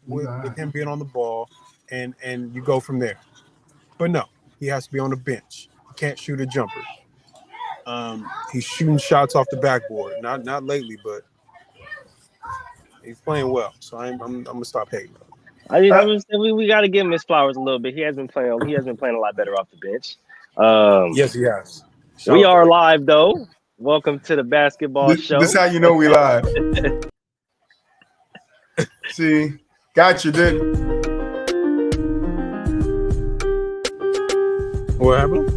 with him being on the ball, and you go from there. But no, he has to be on the bench. He can't shoot a jumper. He's shooting shots off the backboard. Not lately, but he's playing well. So I'm gonna stop hating. We got to give him his flowers a little bit. He has been playing a lot better off the bench. Yes, he has. We are live though. Welcome to the basketball show. This is how you know we live. See, got you, didn't? What happened?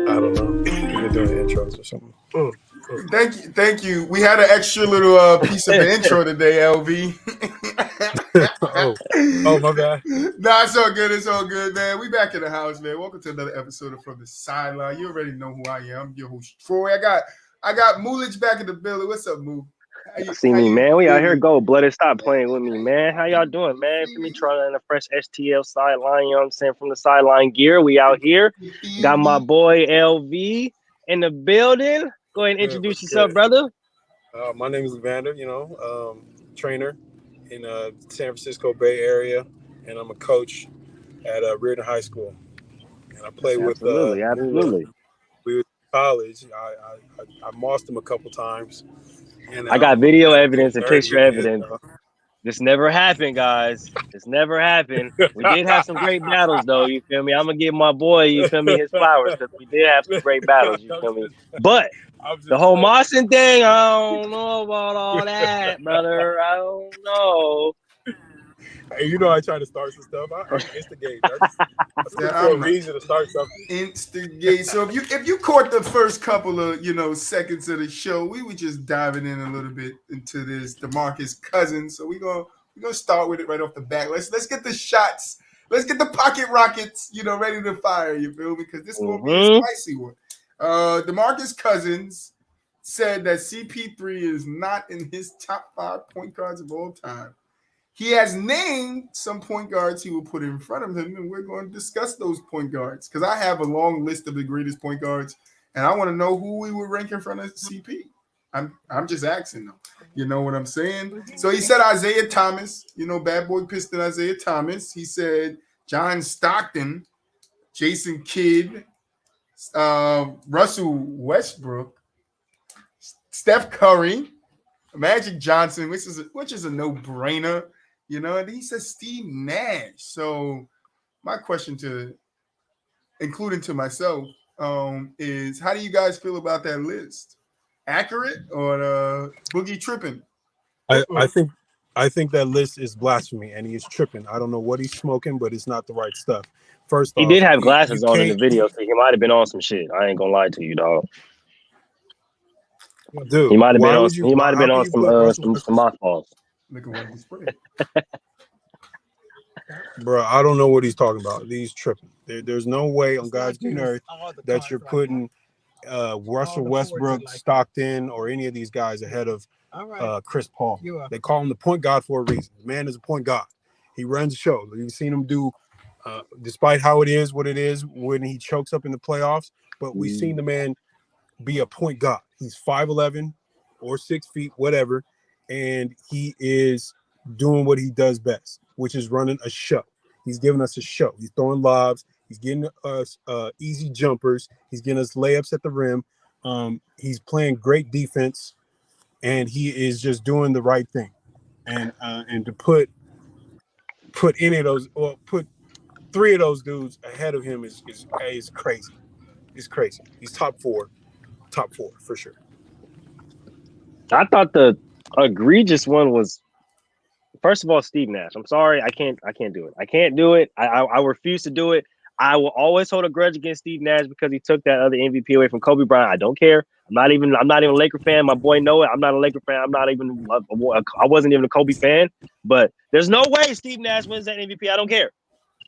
I don't know. You're doing intros or something. Thank you. We had an extra little piece of the intro today, LV. oh, my bad. Nah, it's all good. It's all good, man. We back in the house, man. Welcome to another episode of From the Sideline. You already know who I am. I'm your host, Troy. I got Moolich back in the building. What's up, Moo? See me, man. We out here gold-blooded. Stop playing with me, man. How y'all doing, man? For me, trying a fresh STL sideline, you know what I'm saying? From the sideline gear, we out here. Got my boy LV in the building. Go ahead and introduce yourself, brother. My name is Evander, trainer in San Francisco Bay Area, and I'm a coach at Reardon High School. And I play with absolutely. We were in college. I mossed him a couple times. And, I got video evidence and picture evidence. This never happened, guys. This never happened. We did have some great battles, though. You feel me? I'm gonna give my boy, you feel me, his flowers, because we did have some great battles. You feel me? But the whole Mossing thing, I don't know about all that, brother. I don't know. Hey, I try to start some stuff. I instigate. I reason to start something. Instigate. So if you caught the first couple of seconds of the show, we were just diving in a little bit into this DeMarcus Cousins. So we're gonna start with it right off the bat. Let's get the shots. Let's get the pocket rockets, ready to fire. You feel me? Because this will be a spicy one. DeMarcus Cousins said that CP3 is not in his top 5 point guards of all time. He has named some point guards he will put in front of him, and we're going to discuss those point guards because I have a long list of the greatest point guards, and I want to know who we would rank in front of CP. I'm just asking them. You know what I'm saying? So he said Isaiah Thomas, bad boy Piston Isaiah Thomas. He said John Stockton, Jason Kidd, Russell Westbrook, Steph Curry, Magic Johnson, which is a no-brainer. And he says Steve Nash. So my question including to myself, is how do you guys feel about that list? Accurate or boogie tripping? I think that list is blasphemy, and he is tripping. I don't know what he's smoking, but it's not the right stuff. First he off, did have glasses on in the video, so he might have been on some shit. I ain't gonna lie to you, dog. Dude, he might have been on some mothballs. Look at what he's spraying. Bro, I don't know what he's talking about. He's tripping. There's no way on God's green earth that you're putting Russell Westbrook, Stockton, or any of these guys ahead of Chris Paul. They call him the point guard for a reason. The man is a point guard. He runs the show. You've seen him do, despite how it is, what it is, when he chokes up in the playoffs. But we've seen the man be a point guard. He's 5'11" or 6 feet, whatever, and he is doing what he does best, which is running a show. He's giving us a show. He's throwing lobs. He's getting us easy jumpers. He's getting us layups at the rim. He's playing great defense, and he is just doing the right thing. And to put any of those, or put 3 of those dudes ahead of him is crazy. It's crazy. He's top four for sure. I thought the egregious one was, first of all, Steve Nash. I'm sorry, I can't do it. I can't do it. I refuse to do it. I will always hold a grudge against Steve Nash because he took that other MVP away from Kobe Bryant. I don't care. I'm not even a Laker fan. My boy know it. I'm not a Laker fan. I wasn't even a Kobe fan. But there's no way Steve Nash wins that MVP. I don't care.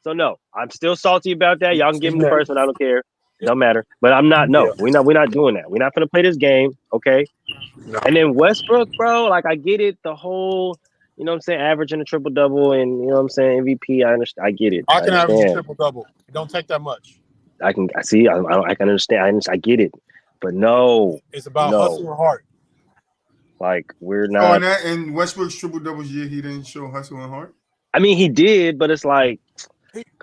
So no, I'm still salty about that. Y'all can give him the first one. I don't care. It don't matter. But I'm not. No, we're not doing that. We're not gonna play this game. Okay. No. And then Westbrook, bro. Like I get it. The whole, you know what I'm saying, averaging a triple double and, you know what I'm saying, MVP. I understand. I get it. I can average a understand. triple double. It don't take that much. I can see. I can understand. I get it. But no, It's about hustle and heart. Like we're not. Oh, and in Westbrook's triple doubles year, he didn't show hustle and heart. I mean, he did, but it's like.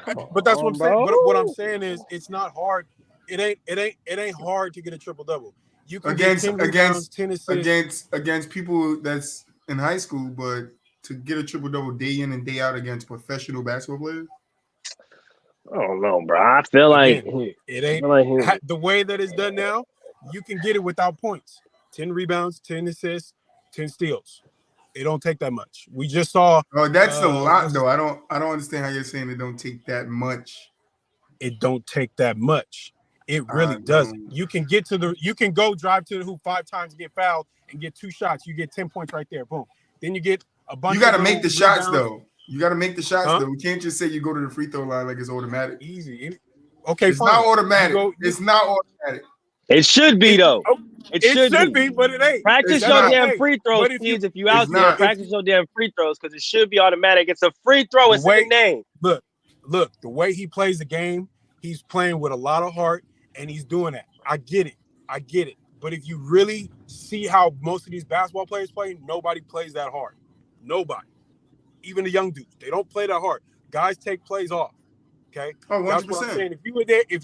But that's what I'm saying. But what I'm saying is, it's not hard. It ain't hard to get a triple double. You can get 10 rebounds, 10 assists against people that's in high school, but to get a triple double day in and day out against professional basketball players. I don't know, bro. I feel like it ain't the way that it's done now. You can get it without points. 10 rebounds, 10 assists, 10 steals. It don't take that much. We just saw. Oh, that's a lot, though. I don't understand how you're saying it don't take that much. It don't take that much. It really doesn't. You can get to you can go drive to the hoop 5 times and get fouled and get 2 shots. You get 10 points right there. Boom. Then you get a bunch. You got to make the shots, though. You got to make the shots, though. We can't just say you go to the free throw line like it's automatic. Easy. Okay, it's not automatic. It's not automatic. It should be, though. It should be, but it ain't. Practice your damn free throws, please. If you out there, practice your damn free throws because it should be automatic. It's a free throw. It's in the name. Look, the way he plays the game, he's playing with a lot of heart, and he's doing that. I get it. But if you really see how most of these basketball players play, nobody plays that hard. Nobody. Even the young dudes, they don't play that hard. Guys take plays off. Okay. Oh, 100%. That's what I'm saying. If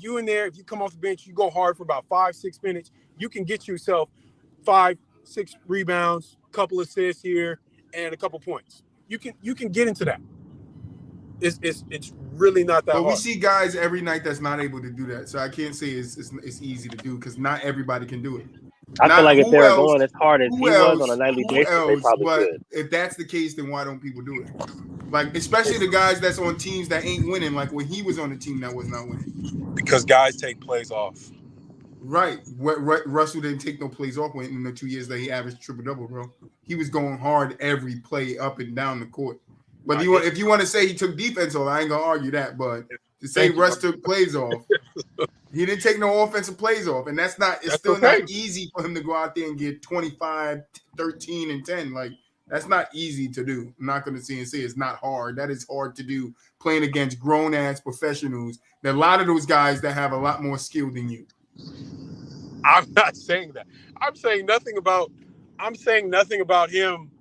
you come off the bench, you go hard for about 5-6 minutes, you can get yourself 5-6 rebounds, couple assists here, and a couple points. You can get into that. It's really not that hard. But we see guys every night that's not able to do that. So I can't say it's easy to do because not everybody can do it. I feel like if they were going as hard as he was on a nightly basis, they probably could. If that's the case, then why don't people do it? Like, especially the guys that's on teams that ain't winning, like when he was on the team that was not winning. Because guys take plays off. Right. Russell didn't take no plays off in the 2 years that he averaged triple-double, bro. He was going hard every play up and down the court. But if you want to say he took defense off, I ain't going to argue that. But to say Russ took plays off, he didn't take no offensive plays off. And it's still not easy for him to go out there and get 25, 13, and 10. Like, that's not easy to do. I'm not going to say it's not hard. That is hard to do playing against grown-ass professionals. There are a lot of those guys that have a lot more skill than you. I'm not saying that. I'm saying nothing about him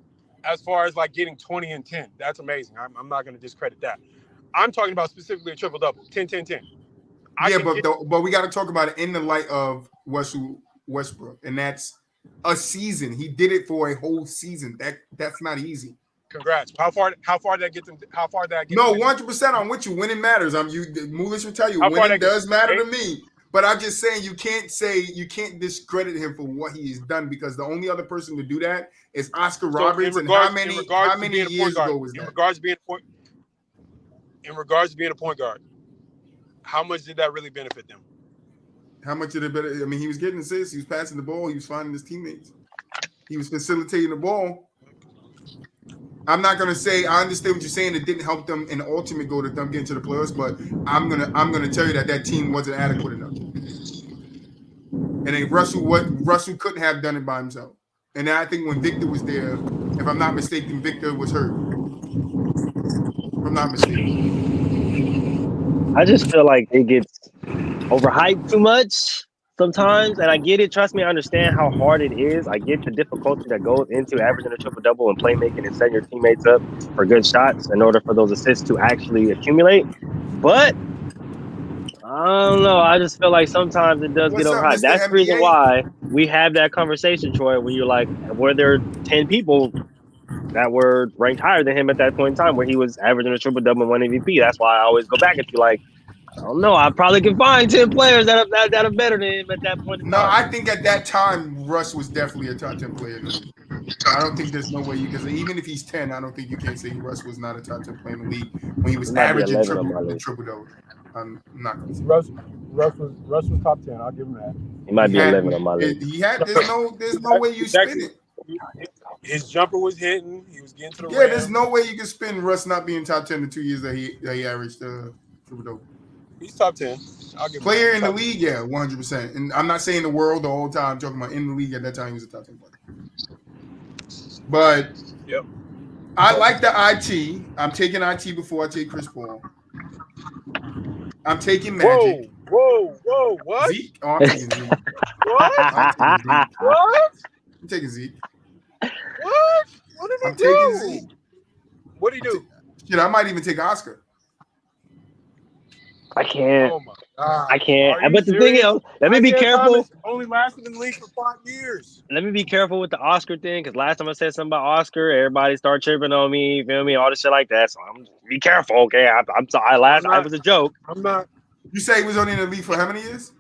as far as like getting 20 and 10. That's amazing. I'm not going to discredit that. I'm talking about specifically a triple-double, 10-10-10. But we got to talk about it in the light of Westbrook, and that's a season. He did it for a whole season. That's not easy. Congrats. How far did that get them? How far did that get? No, 100%. I'm with you. Winning matters. Mulish will tell you winning does matter to me. But I'm just saying you can't discredit him for what he has done because the only other person to do that is Oscar Roberts. And how many years ago was that? In regards to being a point guard, how much did that really benefit them? How much did it benefit? I mean, he was getting assists. He was passing the ball. He was finding his teammates. He was facilitating the ball. I'm not gonna say I understand what you're saying. It didn't help them in the ultimate goal to them get into the playoffs, but I'm gonna tell you that team wasn't adequate enough. And then Russell couldn't have done it by himself. And I think when Victor was there, if I'm not mistaken, Victor was hurt. If I'm not mistaken. I just feel like it gets overhyped too much sometimes, and I get it. Trust me, I understand how hard it is. I get the difficulty that goes into averaging a triple-double and playmaking and setting your teammates up for good shots in order for those assists to actually accumulate. But I don't know. I just feel like sometimes it does get overhyped. That's the reason why we have that conversation, Troy, when you're like, were there 10 people that were ranked higher than him at that point in time where he was averaging a triple-double and won MVP? That's why I always go back and be like, I don't know. I probably can find 10 players that are better than him at that point in time. No, I think at that time, Russ was definitely a top 10 player. I don't think there's no way because even if he's 10, I don't think you can say Russ was not a top 10 player in the league when he was averaging triple-double. I'm not going to say Russ was top 10. I'll give him that. He might be 11 on my list. There's no way you spin it. His jumper was hitting. He was getting to the rim. There's no way you can spin Russ not being top 10 in 2 years that he averaged triple-double. He's top 10. I'll give player in the league, 100%. And I'm not saying the world the whole time. I'm talking about in the league at that time. He was a top 10 player. But I like the IT. I'm taking IT before I take Chris Paul. I'm taking Magic. Whoa, what? Zeke? Oh, I'm taking Zeke. What? I'm taking Zeke. What? I'm taking Zeke. What? What did he I'm do? taking Zeke. What did he do? Shit, I might even take Oscar. I can't. Oh my God. I can't. Are you But the thing serious? is, let me be Isaiah careful. Thomas only lasted in the league for 5 years. Let me be careful with the Oscar thing, because last time I said something about Oscar, everybody started tripping on me. You feel me? All this shit like that. So I'm be careful, okay? I'm sorry. I was a joke. I'm not. You say he was only in the league for how many years?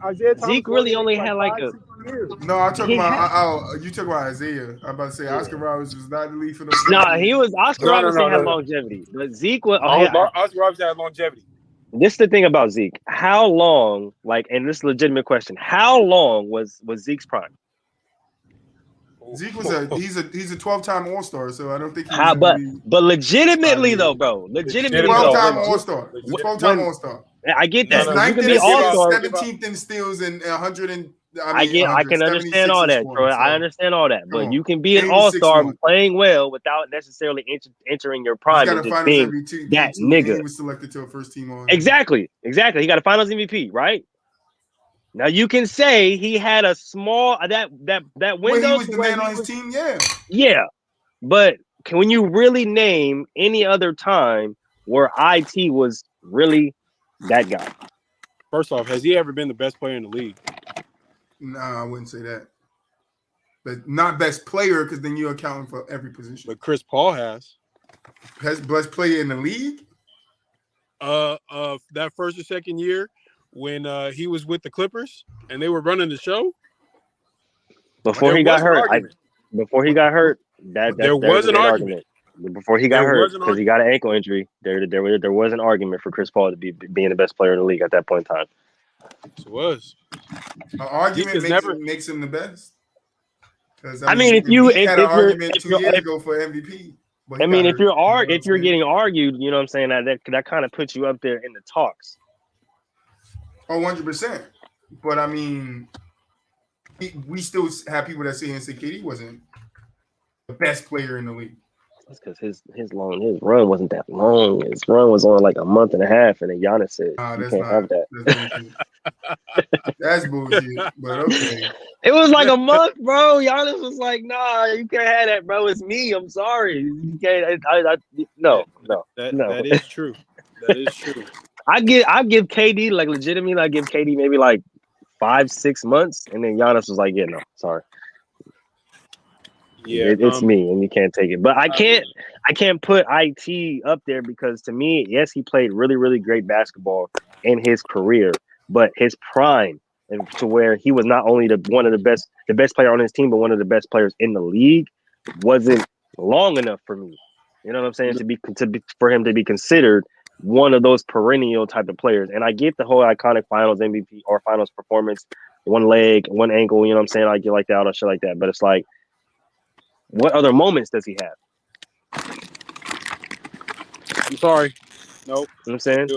Isaiah Thomas Zeke really only had like 5, 6 years. No, I'm talking He about. You talking about Isaiah? I'm about to say Oscar Roberts was not in the league for those. Nah, he was Oscar obviously had No. longevity, but Zeke was. Oscar Robertson had longevity. This is the thing about Zeke. How long? Like, and this is a legitimate question. How long was Zeke's prime? Zeke was he's a 12-time All-Star, so I don't think he was How? in the league. But legitimately though, bro. Legitimately though. 12-time All-Star. He's a 12-time All-Star. I get that. He's So you 9th can in be assists, All-Star. 17th in steals, and 100 and I can understand all that, Troy. So, I understand all that. But you can be an And he was All-Star 6'1". playing well without necessarily entering your He's prime got and a just Finals being MVP that too, and he nigga. was selected to a first team on. Exactly. He got a Finals MVP, right? Now you can say he had a small that window When he was to the where man he on his was, team, yeah. yeah. But when you really name any other time where IT was really that guy? First off, has he ever been the best player in the league? Nah, I wouldn't say that. But not best player, because then you're accounting for every position. But Chris Paul has. Best player in the league? That first or second year when he was with the Clippers and they were running the show. Before he got hurt, there was an argument. Before he got hurt, because he got an ankle injury, there was an argument for Chris Paul to be being the best player in the league at that point in time. It was. An argument makes him the best. I mean, if you had an argument 2 years ago for MVP. I mean, if you're getting argued, you know what I'm saying, that kind of puts you up there in the talks. Oh, 100%. But I mean, we still have people that say KD wasn't the best player in the league. That's because his run wasn't that long. His run was on like a month and a half, and then Giannis said, "You can't have that." That's bullshit. But okay. It was like a month, bro. Giannis was like, "Nah, you can't have that, bro. It's me. I'm sorry. You can't." No. That is true. That is true. I give KD like legitimately. I give KD maybe like 5-6 months, and then Giannis was like, "Yeah, no, sorry." Yeah, it's me, and you can't take it. But I can't put IT up there because to me, yes, he played really, really great basketball in his career, but his prime, and to where he was not only the best player on his team, but one of the best players in the league, wasn't long enough for me. You know what I'm saying? For him to be considered one of those perennial type of players. And I get the whole iconic Finals MVP or Finals performance, one leg, one ankle. You know what I'm saying? I get like that or shit like that. But it's like, what other moments does he have? I'm sorry. Nope. You know what I'm saying?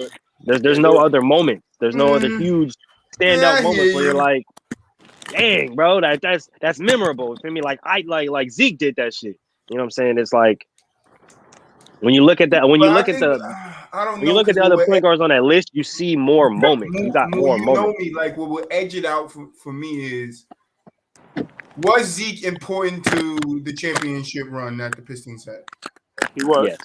There's no other moments. There's no other huge standout moments where you're like, dang, bro, that's memorable. For me, like Zeke did that shit. You know what I'm saying? It's like when you look at that, when you look at the other point guards on that list, you see more moments. You got more moments. Know me, like what will edge it out for me is, was Zeke important to the championship run that the Pistons had? He was. Yes.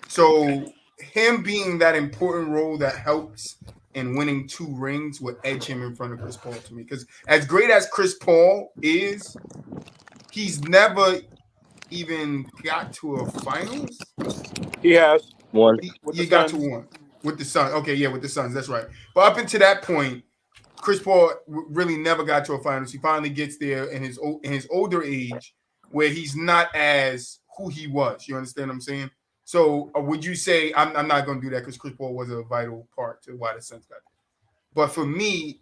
So him being that important role that helps in winning 2 rings would edge him in front of Chris Paul to me. Because as great as Chris Paul is, he's never even got to a finals. He has one. He got to one with the Suns. Okay, yeah, with the Suns. That's right. But up until that point, Chris Paul really never got to a finals. He finally gets there in his older age, where he's not as who he was. You understand what I'm saying? So would you say I'm not going to do that because Chris Paul was a vital part to why the Suns got there. But for me,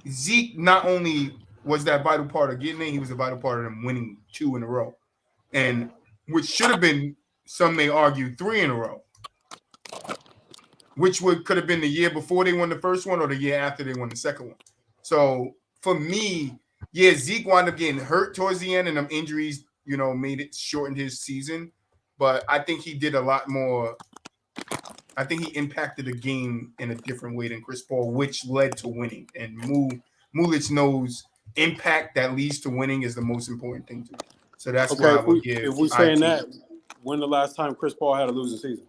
Zeke not only was that vital part of getting there, he was a vital part of them winning 2 in a row, and which should have been, some may argue, 3 in a row. Which could have been the year before they won the first one or the year after they won the second one. So for me, yeah, Zeke wound up getting hurt towards the end, and them injuries made it shortened his season, but I think he did a lot more. I think he impacted the game in a different way than Chris Paul, which led to winning. And Mulich knows impact that leads to winning is the most important thing to me. So that's why I would give. If we're saying that, when the last time Chris Paul had a losing season?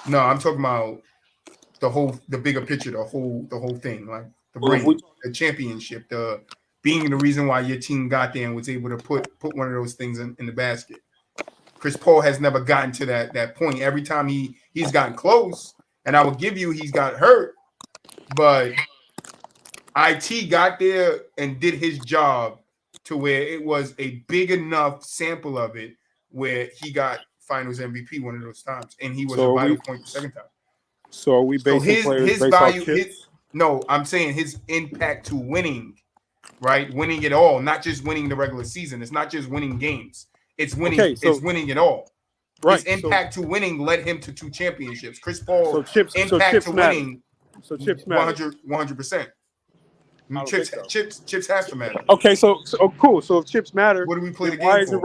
No, I'm talking about the bigger picture, the whole thing, like the ring, the championship, the being the reason why your team got there and was able to put one of those things in the basket. Chris Paul has never gotten to that point. Every time he's gotten close, and I will give you he's got hurt, but IT got there and did his job to where it was a big enough sample of it where he got Finals MVP one of those times, and he was a vital point the second time. So are we basing players based off chips? No, I'm saying his impact to winning, right? Winning it all, not just winning the regular season. It's not just winning games. It's winning. It's winning it all. Right. His impact to winning led him to 2 championships. Chris Paul impact to winning. So chips matter. 100%. Chips has to matter. Okay, so cool. So if chips matter, what do we play the game why for?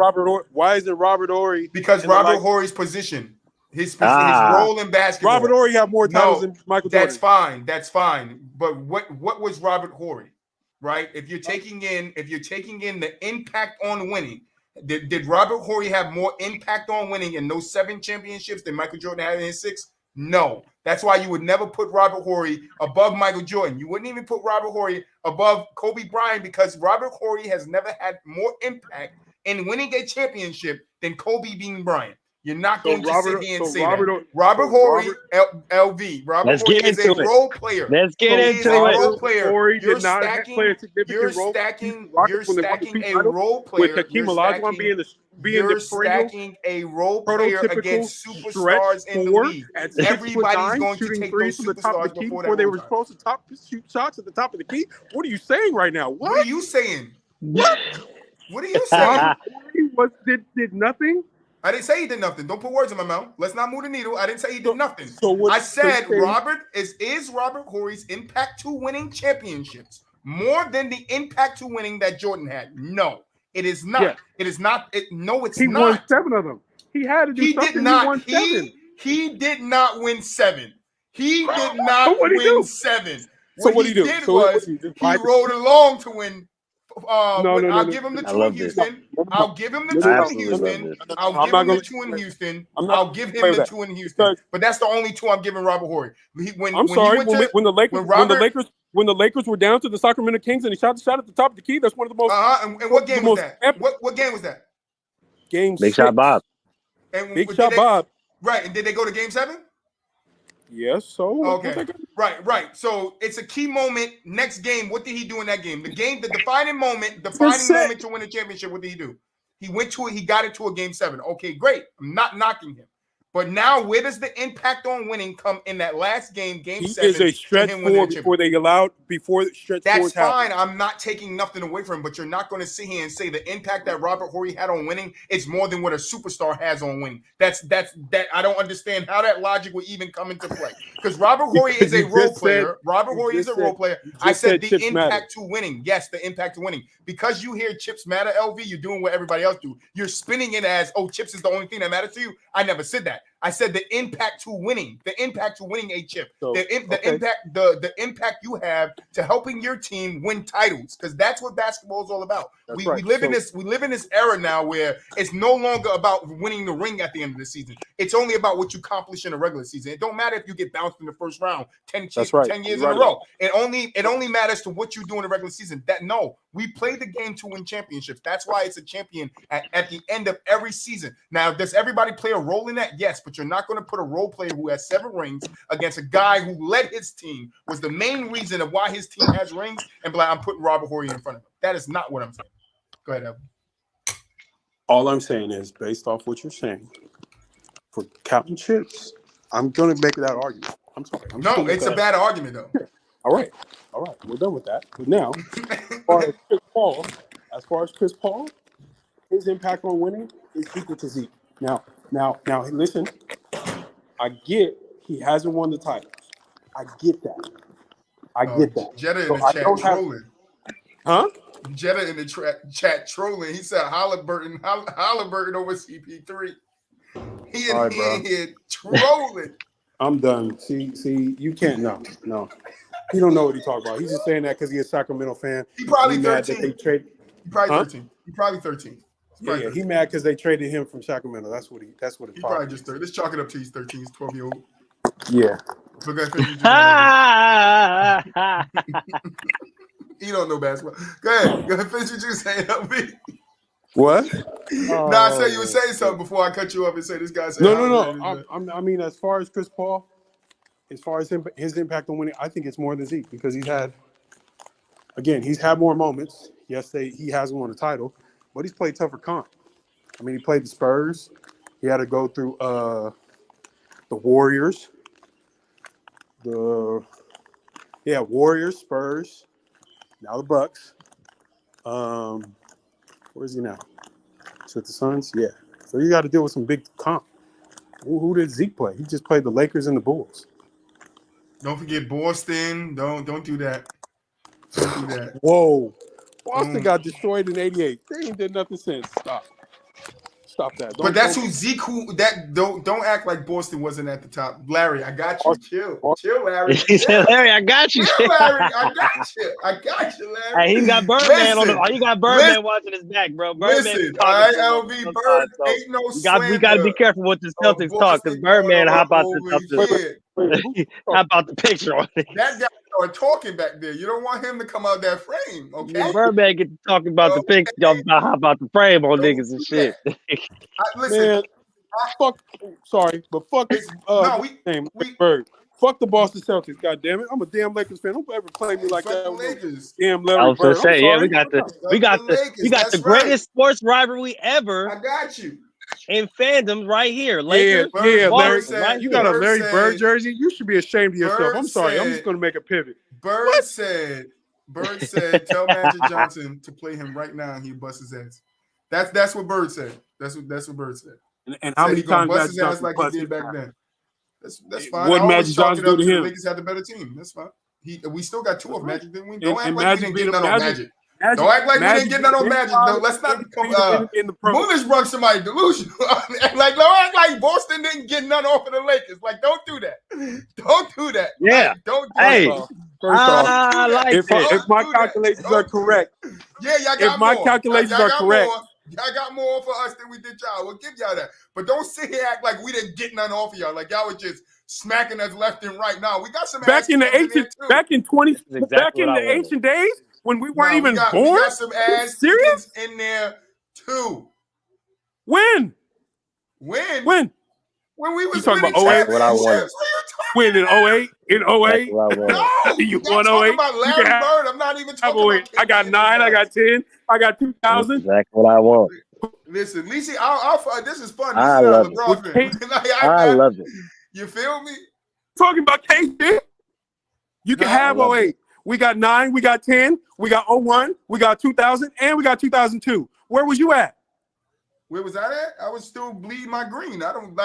Why isn't Robert Horry? Because Robert Horry's position, his role in basketball. Robert Horry had more titles than Michael Jordan. That's fine. But what was Robert Horry, right? If you're taking in the impact on winning. Did Robert Horry have more impact on winning in those 7 championships than Michael Jordan had in his 6? No. That's why you would never put Robert Horry above Michael Jordan. You wouldn't even put Robert Horry above Kobe Bryant because Robert Horry has never had more impact in winning a championship than Kobe being Bryant. You're not going to sit here and say that. Robert Horry, LV. Robert Horry is a role player. Let's get into it. Role player. Horry did not play a significant role. You're stacking a role player. With Hakeem Olajuwon being the You're stacking a role player against superstars in the league. Everybody's going to take those superstars before they were supposed to shoot shots at the top of the key. What are you saying right now? What are you saying? What are you saying? Did nothing? I didn't say he did nothing. Don't put words in my mouth. Let's not move the needle. I didn't say he did nothing. I said is Robert Horry's impact to winning championships more than the impact to winning that Jordan had? No, it is not. Yeah. It is not. No, it's not. He won 7 of them. He had to do something. Did not. He won 7. He did not win 7. He did not win 7. So what he did was he rode along to win. I'll give him the 2 in Houston. I'll give him the 2 in Houston. I'll give him the 2 in Houston. I'll give him the 2 in Houston. But that's the only 2 I'm giving Robert Horry. When the Lakers were down to the Sacramento Kings and he shot the shot at the top of the key, that's one of the most. And what game was that? What game was that? Game Big 6. Shot Bob. Big Shot Bob. Right, and did they go to Game 7? Yes, so okay, right. So it's a key moment. Next game, what did he do in that game? The defining moment to win a championship. What did he do? He went to it. He got it to a Game 7. Okay, great. I'm not knocking him, but now where does the impact on winning come in that last game? Game 7. He is a stretch 4 before the stretch. That's fine. I'm not taking nothing away from him, but you're not going to sit here and say the impact that Robert Horry had on winning is more than what a superstar has on winning. That's I don't understand how that logic would even come into play. Because Robert Horry is a role player. Robert Horry is a role player. I said the impact to winning. Yes, the impact to winning. Because you hear chips matter, LV, you're doing what everybody else do. You're spinning it as, chips is the only thing that matters to you. I never said that. I said the impact to winning a chip, the impact you have to helping your team win titles, because that's what basketball is all about. We live in this era now where it's no longer about winning the ring at the end of the season. It's only about what you accomplish in the regular season. It don't matter if you get bounced in the first round 10 years in a row. It only matters to what you do in the regular season. We play the game to win championships. That's why it's a champion at the end of every season. Now, does everybody play a role in that? Yes, but you're not going to put a role player who has 7 rings against a guy who led his team, was the main reason of why his team has rings, and be like, I'm putting Robert Horry in front of him. That is not what I'm saying. Go ahead, Evan. All I'm saying is, based off what you're saying, for counting chips, I'm going to make that argument. I'm sorry. No, it's a bad argument, though. All right. We're done with that. But now, as far as Chris Paul, his impact on winning is equal to Zeke. Now, listen, I get he hasn't won the titles. I get that. Jetta in the chat trolling. Huh? Jetta in the chat trolling. He said Halliburton over CP3. He in here trolling. I'm done. See, you can't. No. He don't know what he talking about. He's just saying that because he's a Sacramento fan. He probably mad 13. that they trade. He probably 13. He probably 13. Yeah, he mad because they traded him from Sacramento. That's what it He probably just 13. Let's chalk it up to he's 13. He's 12-year-old. Yeah. Look at he don't know basketball. Go ahead. Finish what you saying, LB. What? I said you were saying something before I cut you off and say this guy said No. I mean, as far as Chris Paul, as far as his impact on winning, I think it's more than Zeke because he's had more moments. Yes, he hasn't won a title, but he's played tougher comp. I mean, he played the Spurs. He had to go through the Warriors. Warriors, Spurs, now the Bucks. Where is he now? Is it the Suns? Yeah. So you got to deal with some big comp. Who did Zeke play? He just played the Lakers and the Bulls. Don't forget Boston. Don't do that. Don't do that. Whoa. Boston got destroyed in '88. They ain't did nothing since. Stop that. But that's who Zeke. Don't act like Boston wasn't at the top. Larry, I got you. Chill, Larry. He said, Larry, I got you. Chill, Larry, I got you, Larry. Hey, he got Birdman on the. You got Birdman watching his back, bro. Birdman. Listen, all right, LB. Bird ain't no slander. We got to be careful with the Celtics talk because Birdman hop out the How about the picture on it? That guy started talking back there. You don't want him to come out that frame, okay? Yeah, Birdman get to talking about the picture, how about the frame on niggas and shit. Listen, man, fuck Bird. Fuck the Boston Celtics, goddammit. I'm a damn Lakers fan. Don't ever play me like that. Lakers. Damn Larry Bird. Yeah, we got the greatest sports rivalry ever. I got you. In fandom right here. Lakers, Larry, said, you got a Larry Bird jersey? You should be ashamed of yourself. I'm sorry. I'm just going to make a pivot. Bird said, tell Magic Johnson to play him right now and he busts his ass. That's what Bird said. That's what Bird said. And how many times bust his ass like he did back then? That's fine. What Magic Johnson do to him? The Lakers had the better team. That's fine. We still got two of Magic, didn't we? Don't act like we didn't get none on Magic. Don't act like we didn't get none on Magic. No, let's not become Moolish brung somebody delusional. Like, don't act like Boston didn't get none off of the Lakers. Like, don't do that. Don't do that. Yeah. Like, don't do that. First off, if my calculations are correct, y'all got my calculations are correct. Y'all got more for us than we did y'all. We'll give y'all that. But don't sit here act like we didn't get none off of y'all. Like y'all were just smacking us left and right. Now we got some back in the ancient days when we weren't even born. We got some ass serious in there too. When we was talking about 08. What I want. When in 08? In 08? No, you want 08? About Larry Bird. I'm not even talking about. I got 9. I got 10. I got 2000. Exactly what I want. Listen, Lisi, this is fun. I love it. I love it. You feel me? Talking about KD. You can have 08. We got 9. We got 10. We got 01. We got 2000. And we got 2002. Where was you at? Where was I at? I was still bleeding my green. I don't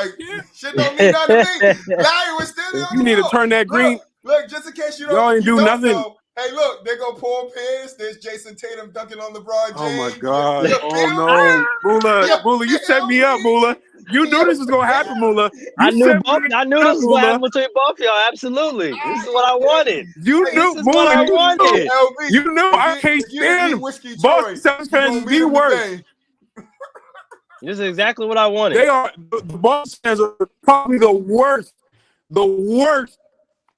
shit don't mean nothing to me. Larry was still you need to turn that green. Look, just in case y'all ain't do nothing. Know, hey, look, there go Paul Pierce. There's Jason Tatum dunking on LeBron James. Oh my God. Oh no. Mula, you set me up, Mula. You knew this was gonna happen, Mula. I knew this was gonna happen between both y'all. Absolutely. This is what I wanted. You knew, Mula. You knew I can't stand Boston Celtics fans the worst. This is exactly what I wanted. They are the Boston fans are probably the worst. The worst.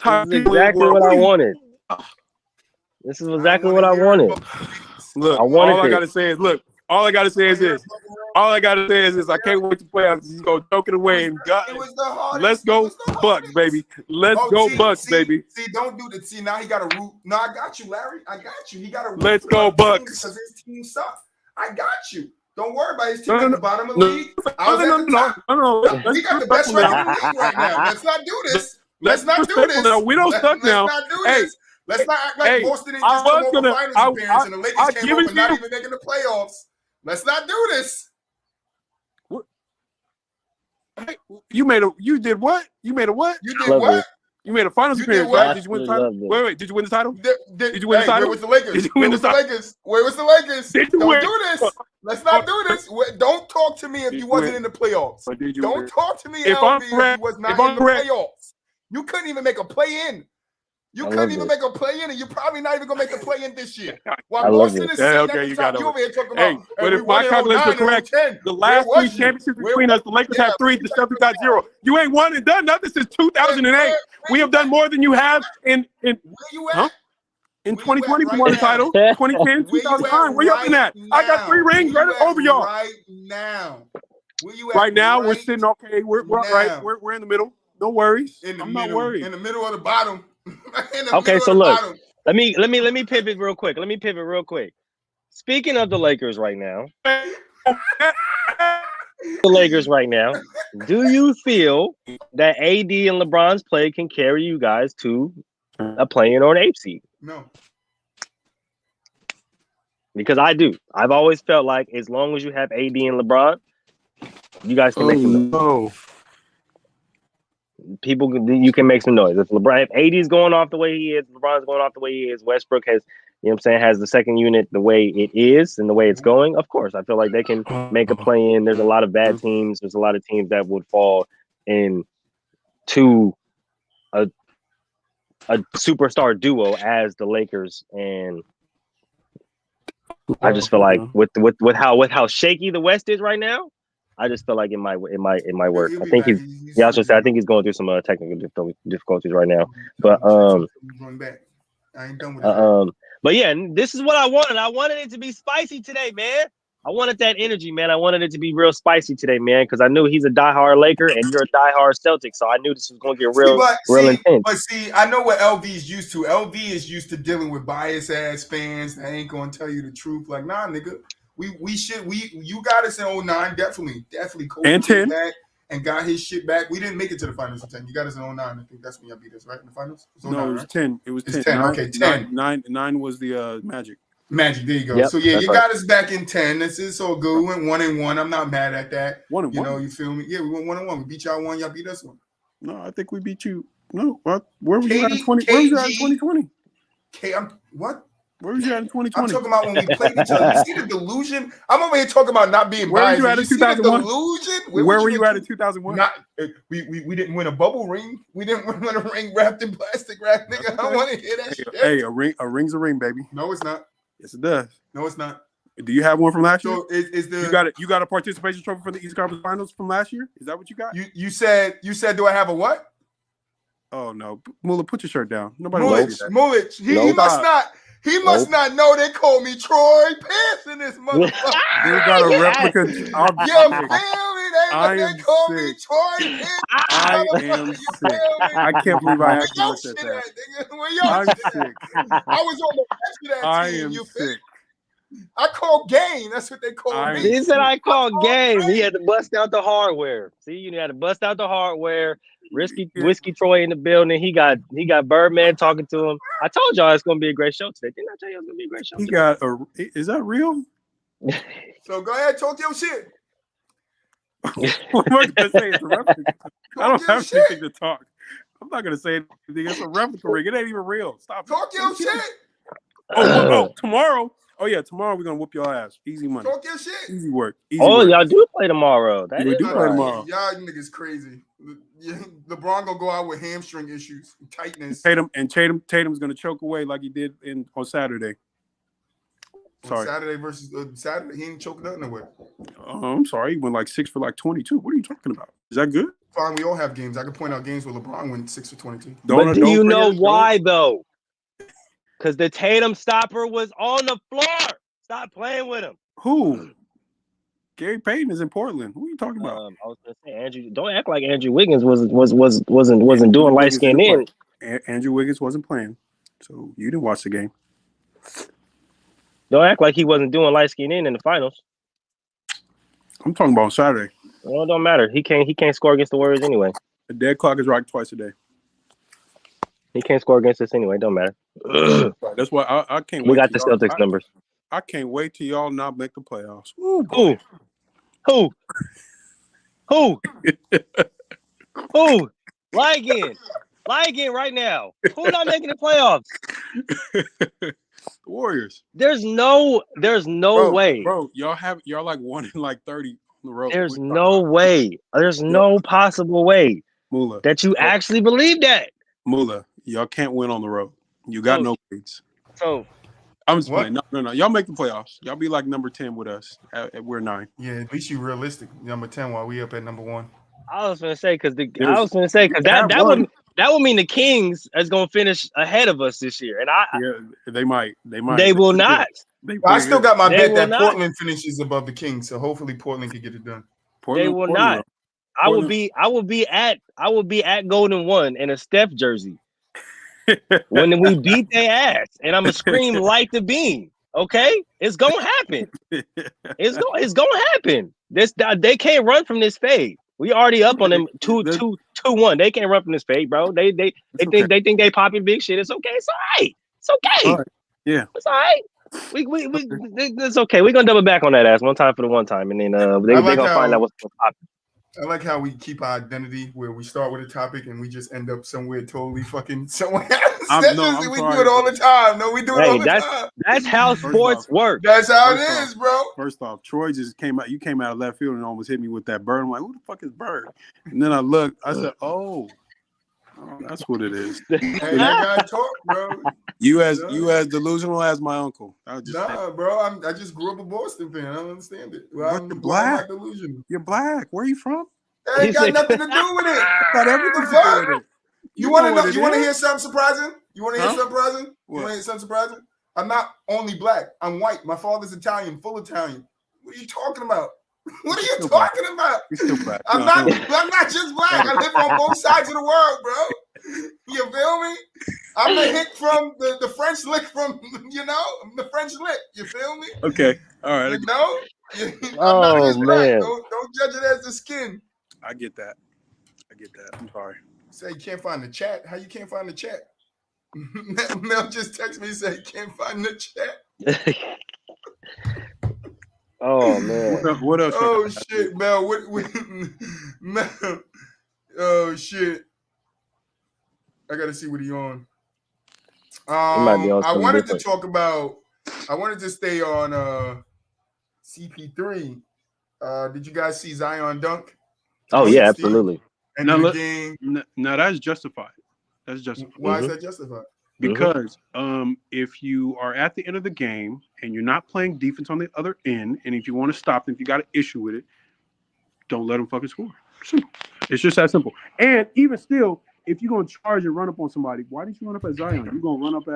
This is exactly what I wanted. This is exactly what I wanted. Look, all I gotta say is this. All I gotta say is this. I can't wait to play out. Just go joking away and let's go Bucks, baby. Let's go Bucks, baby. See, don't do that. See, now he got a root. No, I got you, Larry. I got you. He got a root. Let's go Bucks. Because his team sucks. I got you. Don't worry about his team at the bottom of the league. No. We got the best record in the league right now. Let's not do this. Let's not do this. We don't suck now. Let's not do this. Let's not act like Boston ain't just come over finals appearance and the Lakers came over not even making the playoffs. Let's not do this. You did what? You made a what? You did what? You made a finals You appearance, did what? right? Did you win the title? Wait. Did you win the title? Did you win the title? Where was the Lakers? Did you win Where was the Lakers? Where was the Lakers? Did you Don't win? do this. Let's not do this. Don't talk to me if you wasn't in the playoffs. Don't talk to me, LV, if you was not in the playoffs. You couldn't even make a play-in. You couldn't even make a play-in, and you're probably not even going to make the play-in this year. While Boston is sitting at the top, you over here talking about, but if my calculations are correct, the last 3 championships between us, the Lakers have 3, the Celtics got 0. You ain't won and done nothing since 2008. We have done more than you have in where you at? Huh? In 2020, right we won the now? title. 2010, 2009. Where you up in that? I got 3 rings right over y'all. Right now. Where you at? Right now, we're sitting okay. We're right. We're in the middle. No worries. I'm not worried. In the middle of the bottom. Okay, so look. Let me pivot real quick. Speaking of the Lakers right now. Do you feel that AD and LeBron's play can carry you guys to a play-in or an 8 seed? No. Because I do. I've always felt like as long as you have AD and LeBron, you guys can make some noise. You can make some noise. If AD is going off the way he is, LeBron's going off the way he is, Westbrook has, has the second unit the way it is and the way it's going, of course, I feel like they can make a play-in. There's a lot of bad teams. There's a lot of teams that would fall into a superstar duo as the Lakers, and I just feel like with how shaky the West is right now, I just feel like it might work. I think I think he's going through some technical difficulties right now. But I ain't done with it. But yeah, this is what I wanted. I wanted it to be spicy today, man. I wanted that energy, man. I wanted it to be real spicy today, man, because I knew he's a diehard Laker and you're a diehard Celtic, so I knew this was going to get real intense. But see, I know what LV is used to. LV is used to dealing with biased ass fans that ain't going to tell you the truth. Like, nah, nigga, you got us in 09, definitely. Kobe and 10 back and got his shit back. We didn't make it to the finals in 10. You got us in 09. I think that's when y'all beat us, right? In the finals? It was 10. It was 10. 10. Okay, 10. 9 was the Magic. Magic, there you go. Yep, so yeah, you got us back in 10. This is all good. We went 1-1. I'm not mad at that. 1-1. You know, you feel me? Yeah, we went 1-1. We beat y'all 1. Y'all beat us 1. No, I think we beat you. No, where were you at in 20? Where was you at in 2020? What? Where was you at in 2020? I'm talking about when we played each other. You see the delusion? I'm over here talking about not being biased. Where were you at in 2001? Delusion? Where were you at in 2001? We didn't win a bubble ring. We didn't win a ring wrapped in plastic wrap, nigga. I want to hear that shit. Hey, a ring's a ring, baby. No, it's not. Yes, it does. No, it's not. Do you have one from last year? So is the you got a participation trophy for the East Conference Finals from last year? Is that what you got? You said do I have a what? Oh no, Mullah, put your shirt down. Nobody Mulich. He must not. He must not know they call me Troy Pierce in this motherfucker. They got a replica. You feel me? They call me Troy Pierce. I am sick. I can't believe I actually looked at that. I'm sick. I was on the bench of that team. I am you sick. I call game. That's what they call me. He said I called game. He had to bust out the hardware. See, you had to bust out the hardware. Whiskey Troy in the building. He got Birdman talking to him. I told y'all it's gonna be a great show today. Didn't I tell you it's gonna be a great show? He got is that real? So go ahead, talk your shit. What am I gonna say? It's a replica. I don't have anything to talk. I'm not gonna say anything. It's a replica ring. It ain't even real. Stop. Talk your shit. Tomorrow. Oh yeah, tomorrow we're gonna whoop your ass. Easy money. Talk your shit. Easy work. Y'all do play tomorrow. We do play tomorrow. Y'all niggas crazy. LeBron gonna go out with hamstring issues, tightness. Tatum's gonna choke away like he did on Saturday. Sorry. Saturday versus Saturday, he ain't choking nothing away. I'm sorry, he went like 6 for like 22. What are you talking about? Is that good? Fine, we all have games. I can point out games where LeBron went 6 for 22. But do you know why though? Because the Tatum stopper was on the floor. Stop playing with him. Who? Gary Payton is in Portland. Who are you talking about? I was gonna say Andrew. Don't act like Andrew Wiggins wasn't doing light skin in. Andrew Wiggins wasn't playing, so you didn't watch the game. Don't act like he wasn't doing light skin in the finals. I'm talking about Saturday. Well, it don't matter. He can't score against the Warriors anyway. The dead clock is right twice a day. He can't score against us anyway. Don't matter. That's why I can't. We got the Celtics numbers. I can't wait till y'all not make the playoffs. Ooh, Who? Lie again. Lie again right now. Who not making the playoffs? The Warriors. There's no way. Bro, y'all like 1 in like 30 on the road. There's no way. There's no possible way Mula, that you actually believe that. Mula, y'all can't win on the road. You got no leads. So I'm just playing. No. Y'all make the playoffs. Y'all be like number 10 with us. We're 9. Yeah, at least you realistic. Number 10 while we up at number 1. I was gonna say because that would mean the Kings is gonna finish ahead of us this year, and they might. They will not. I still got my bet that Portland finishes above the Kings, so hopefully Portland can get it done. They will not. I will be at Golden 1 in a Steph jersey when we beat their ass, and I'm gonna scream light the beam. Okay, it's gonna happen. It's gonna happen. They can't run from this fade. We already up on them 2-1. They can't run from this fade, bro. They think they popping big shit. It's okay. It's all right. It's okay. All right. Yeah, it's all right. It's okay. We're gonna double back on that ass one time for the one time, and then they gonna find out what's popping. I like how we keep our identity where we start with a topic and we just end up somewhere totally fucking somewhere else. We do it all the time. No, we do it all the time. That's how sports work. That's how it is, bro. First off, Troy just came out. You came out of left field and almost hit me with that bird. I'm like, who the fuck is Bird? And then I looked. I said, oh, that's what it is. Hey, that guy talk, bro. You as delusional as my uncle. Bro. I just grew up a Boston fan. I don't understand it. Well, you're black. You're black. Where are you from? That ain't got nothing to do with it. Got everything to do with it. You want to know? You want to hear something surprising? You want to hear something surprising? You want to hear something surprising? I'm not only black. I'm white. My father's Italian, full Italian. What are you talking about? What are you talking about? You're still black. I'm not just black. I live on both sides of the world, bro. You feel me? I'm the hit from the French lick from, the French lick. You feel me? Okay. All right. You know? I'm not just man. black. Don't judge it as the skin. I get that. I'm sorry. Say you can't find the chat. How you can't find the chat? Mel just texted me and said he can't find the chat. Oh man. What else? Oh shit, Mel. Mel. Oh shit. I gotta see what he on. I wanted to talk about. I wanted to stay on CP3. Did you guys see Zion dunk? Oh yeah, absolutely. And the game. No, that's justified. That's justified. Why is that justified? Because if you are at the end of the game and you're not playing defense on the other end, and if you want to stop them, if you got an issue with it, don't let them fucking score. Simple. It's just that simple. And even still, if you're gonna charge and run up on somebody, why did you run up at Zion? You're gonna run up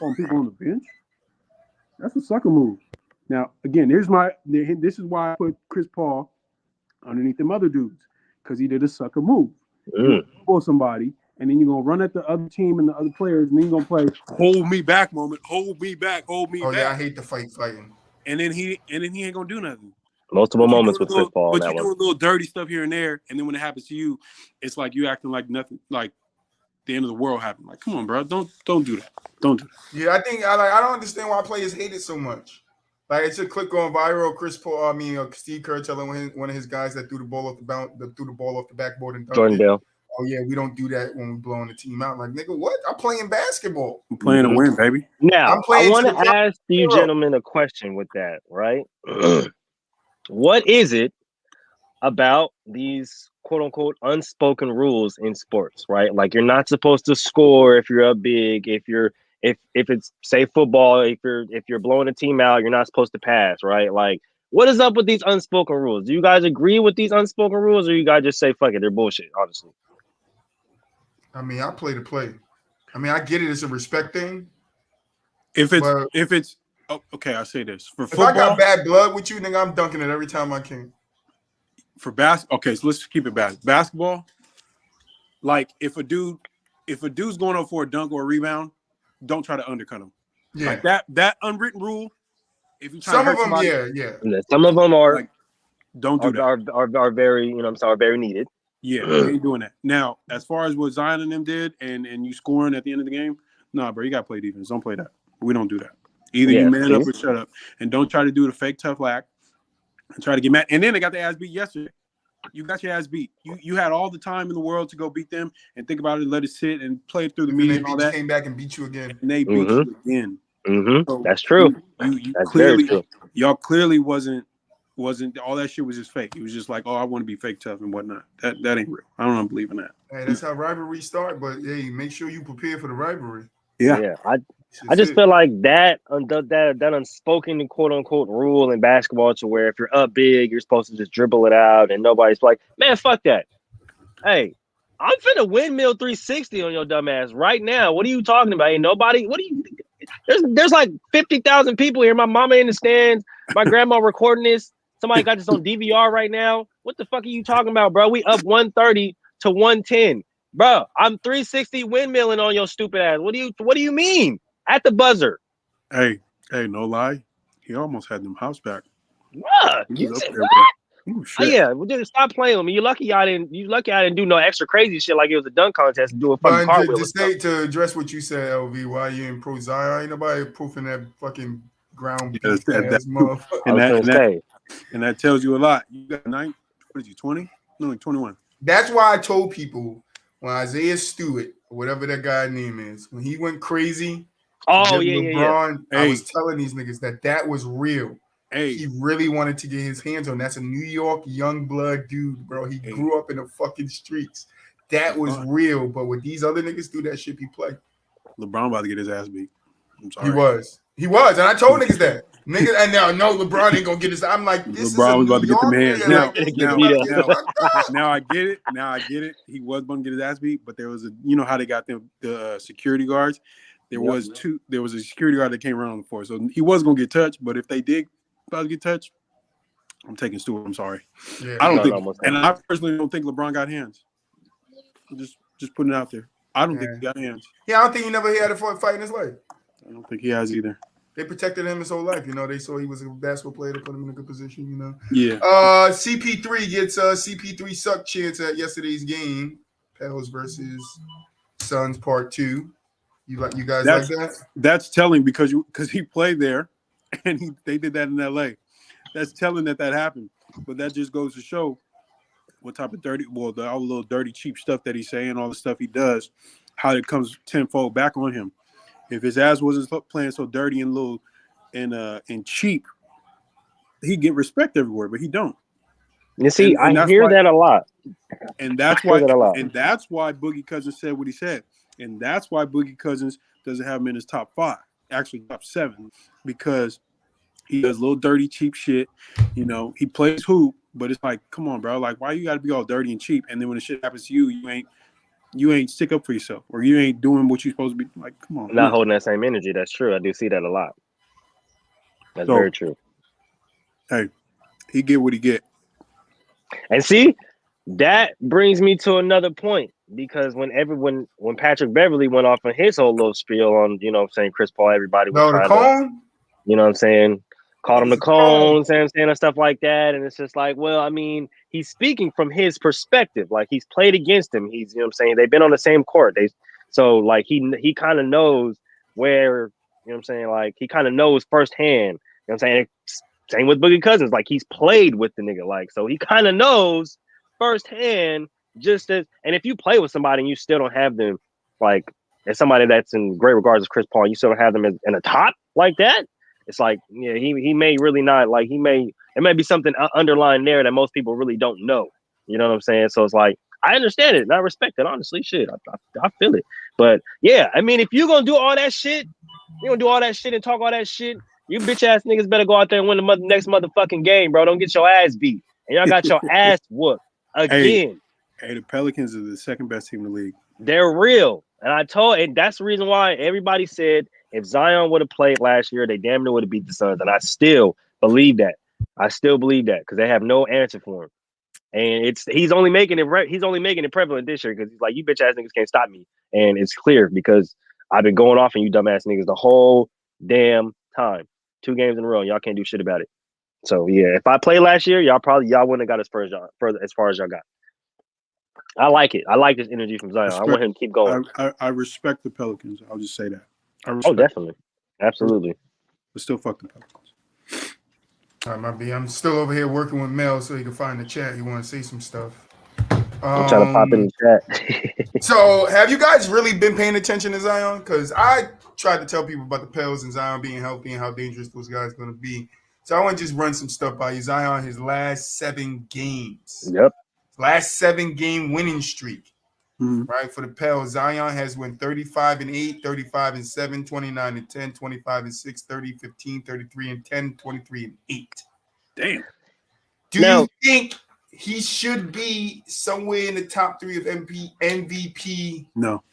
on people on the bench? That's a sucker move. Now, again, this is why I put Chris Paul underneath them other dudes, because he did a sucker move. You pull somebody, and then you're gonna run at the other team and the other players, and then you're gonna play hold me back moment, hold me back. Oh yeah, I hate the fighting. And then he ain't gonna do nothing. Multiple moments with Chris Paul. But you're doing little dirty stuff here and there, and then when it happens to you, it's like you acting like nothing, like the end of the world happened. Like, come on, bro, don't do that. Don't do that. Yeah, I think I don't understand why players hate it so much. Like it's a clip going viral. Chris Paul, Steve Kerr telling one of his guys that threw the ball off the backboard and dunked Jordan Bell. Oh yeah, we don't do that when we're blowing the team out. Like, nigga, what? I'm playing basketball. I'm playing to win, baby. Now, I want to ask you gentlemen a question with that, right? What is it about these quote unquote unspoken rules in sports, right? Like you're not supposed to score if you're up big, if it's say football, if you're blowing a team out, you're not supposed to pass, right? Like what is up with these unspoken rules? Do you guys agree with these unspoken rules, or you guys just say fuck it, they're bullshit, honestly? I mean, I play to play. I mean, I get it. It's a respect thing. If it's okay, I say this for football. If I got bad blood with you, nigga, I'm dunking it every time I can. For okay, so let's keep it basketball. Like if a dude's going up for a dunk or a rebound, don't try to undercut him. Yeah, like that unwritten rule. If you try some to of them, somebody, yeah. Some of them are like, don't do that. Are very, very needed. Yeah, they ain't doing that. Now, as far as what Zion and them did, and you scoring at the end of the game, nah, bro, you gotta play defense. Don't play that. We don't do that. Either you man up or shut up, and don't try to do the fake tough act and try to get mad. And then they got the ass beat yesterday. You got your ass beat. You had all the time in the world to go beat them and think about it, let it sit and play it through the And media they and all that. came back and beat you again. And they beat you again. So That's true. You That's clearly, very true. y'all clearly wasn't all that shit was just fake. It was just like, oh, I want to be fake tough and whatnot. That ain't real. I don't believe in that. Hey, that's how rivalries start. But hey, make sure you prepare for the rivalry. Yeah. I just feel like that unspoken quote unquote rule in basketball to where if you're up big, you're supposed to just dribble it out, and nobody's like, man, fuck that. Hey, I'm finna windmill 360 on your dumb ass right now. What are you talking about? Ain't nobody. What are you? There's like 50,000 people here. My mama in the stands. My grandma recording this. Somebody got this on DVR right now. What the fuck are you talking about, bro? We up 130 to 110, bro. I'm 360 windmilling on your stupid ass. What do you mean? At the buzzer. Hey, no lie. He almost had them house back. Bruh, He you was up said there, what? bro. Ooh, Oh shit. yeah, well, just stop playing with me. You lucky I didn't do no extra crazy shit like it was a dunk contest and do a fucking But cartwheel. to address what you said, LV, why you in pro Zion? Ain't nobody proofing that fucking ground beef ass motherfucker. And that tells you a lot. You got 9, what is he, 20? No, like 21. That's why I told people when Isaiah Stewart, or whatever that guy's name is, when he went crazy, LeBron, Hey. I was telling these niggas that was real. Hey. He really wanted to get his hands on. That's a New York young blood dude, bro. He grew up in the fucking streets. That was real. But with these other niggas do that shit, he play. LeBron about to get his ass beat. I'm sorry. He was. And I told niggas that. Niggas, and now no, LeBron ain't gonna get his. I'm like, this LeBron is a was about to get them hands. Like, now I get it. Now I get it. He was going to get his ass beat, but there was how they got the security guards. There was a security guard that came around on the floor. So he was going to get touched, but if they did about to get touched, I'm taking Stewart. I'm sorry. Yeah, I don't think, and I personally don't think LeBron got hands. Just putting it out there. I don't think he got hands. Yeah, I don't think he never had a fight in his life. I don't think he has either. They protected him his whole life. They saw he was a basketball player to put him in a good position. Yeah. CP3 gets CP3 suck chance at yesterday's game. Pels versus Suns Part 2. You guys like that? That's telling because he played there, and they did that in LA. That's telling that happened. But that just goes to show what type of all the little dirty, cheap stuff that he's saying, all the stuff he does, how it comes tenfold back on him. If his ass wasn't playing so dirty and little and cheap, he'd get respect everywhere, but he don't. You see, I hear that a lot. And that's why Boogie Cousins said what he said. And that's why Boogie Cousins doesn't have him in his top 5, actually top 7, because he does little dirty, cheap shit. He plays hoop, but it's like, come on, bro. Like, why you got to be all dirty and cheap? And then when the shit happens to you, you ain't stick up for yourself, or you ain't doing what you're supposed to be. Like, come on. Not holding that same energy. That's true. I do see that a lot. That's very true. Hey, he get what he get. And see, that brings me to another point, because when Patrick Beverly went off on his whole little spiel on, saying Chris Paul, everybody was trying to, called him the cone, and stuff like that. And it's just like, well, I mean, he's speaking from his perspective. Like, he's played against him. He's, they've been on the same court. So like he kind of knows where, like he kind of knows firsthand. Same with Boogie Cousins. Like, he's played with the nigga. Like, so he kind of knows firsthand. And if you play with somebody and you still don't have them, like, as somebody that's in great regards as Chris Paul, you still don't have them in a top like that. It's like, yeah, he may really not, like, it may be something underlying there that most people really don't know. You know what I'm saying? So it's like, I understand it and I respect it. Honestly, shit, I feel it. But yeah, I mean, if you're gonna do all that shit, and talk all that shit, you bitch ass niggas better go out there and win the next motherfucking game, bro. Don't get your ass beat. And y'all got your ass whooped again. Hey, the Pelicans are the second best team in the league. They're real. And that's the reason why everybody said if Zion would have played last year, they damn near would have beat the Suns. And I still believe that. Because they have no answer for him. And he's only making it prevalent this year because he's like, you bitch ass niggas can't stop me. And it's clear because I've been going off on you dumbass niggas the whole damn time. 2 games in a row, and y'all can't do shit about it. So yeah, if I played last year, y'all wouldn't have got as far as y'all got. I like it. I like this energy from Zion. I want him to keep going. I respect the Pelicans. I'll just say that. Oh, definitely. Absolutely. But still fuck the Pelicans. I'm still over here working with Mel so he can find the chat. He want to say some stuff. I'm trying to pop in the chat. So, have you guys really been paying attention to Zion? Because I tried to tell people about the Pels and Zion being healthy and how dangerous those guys are going to be. So, I want to just run some stuff by you. Zion, his last 7 games. Yep. Last 7-game winning streak. Right? For the Pels, Zion has won 35-8, 35-7, 29-10, 25-6, 30-15, 33-10, 23-8. Damn. Do you think he should be somewhere in the top 3 of MVP? No.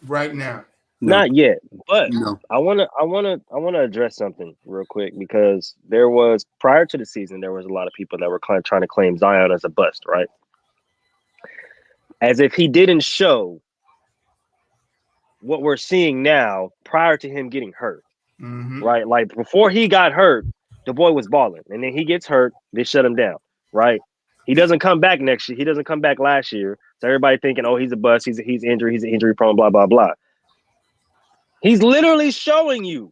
Right now. No. Not yet, but No. I wanna address something real quick because there was prior to the season there was a lot of people that were trying to claim Zion as a bust, right? As if he didn't show what we're seeing now prior to him getting hurt, right? Like before he got hurt, the boy was balling, and then he gets hurt, they shut him down, right? He doesn't come back next year. He doesn't come back last year. So everybody thinking, oh, he's a bust, he's injured, he's injury prone, blah blah blah. He's literally showing you,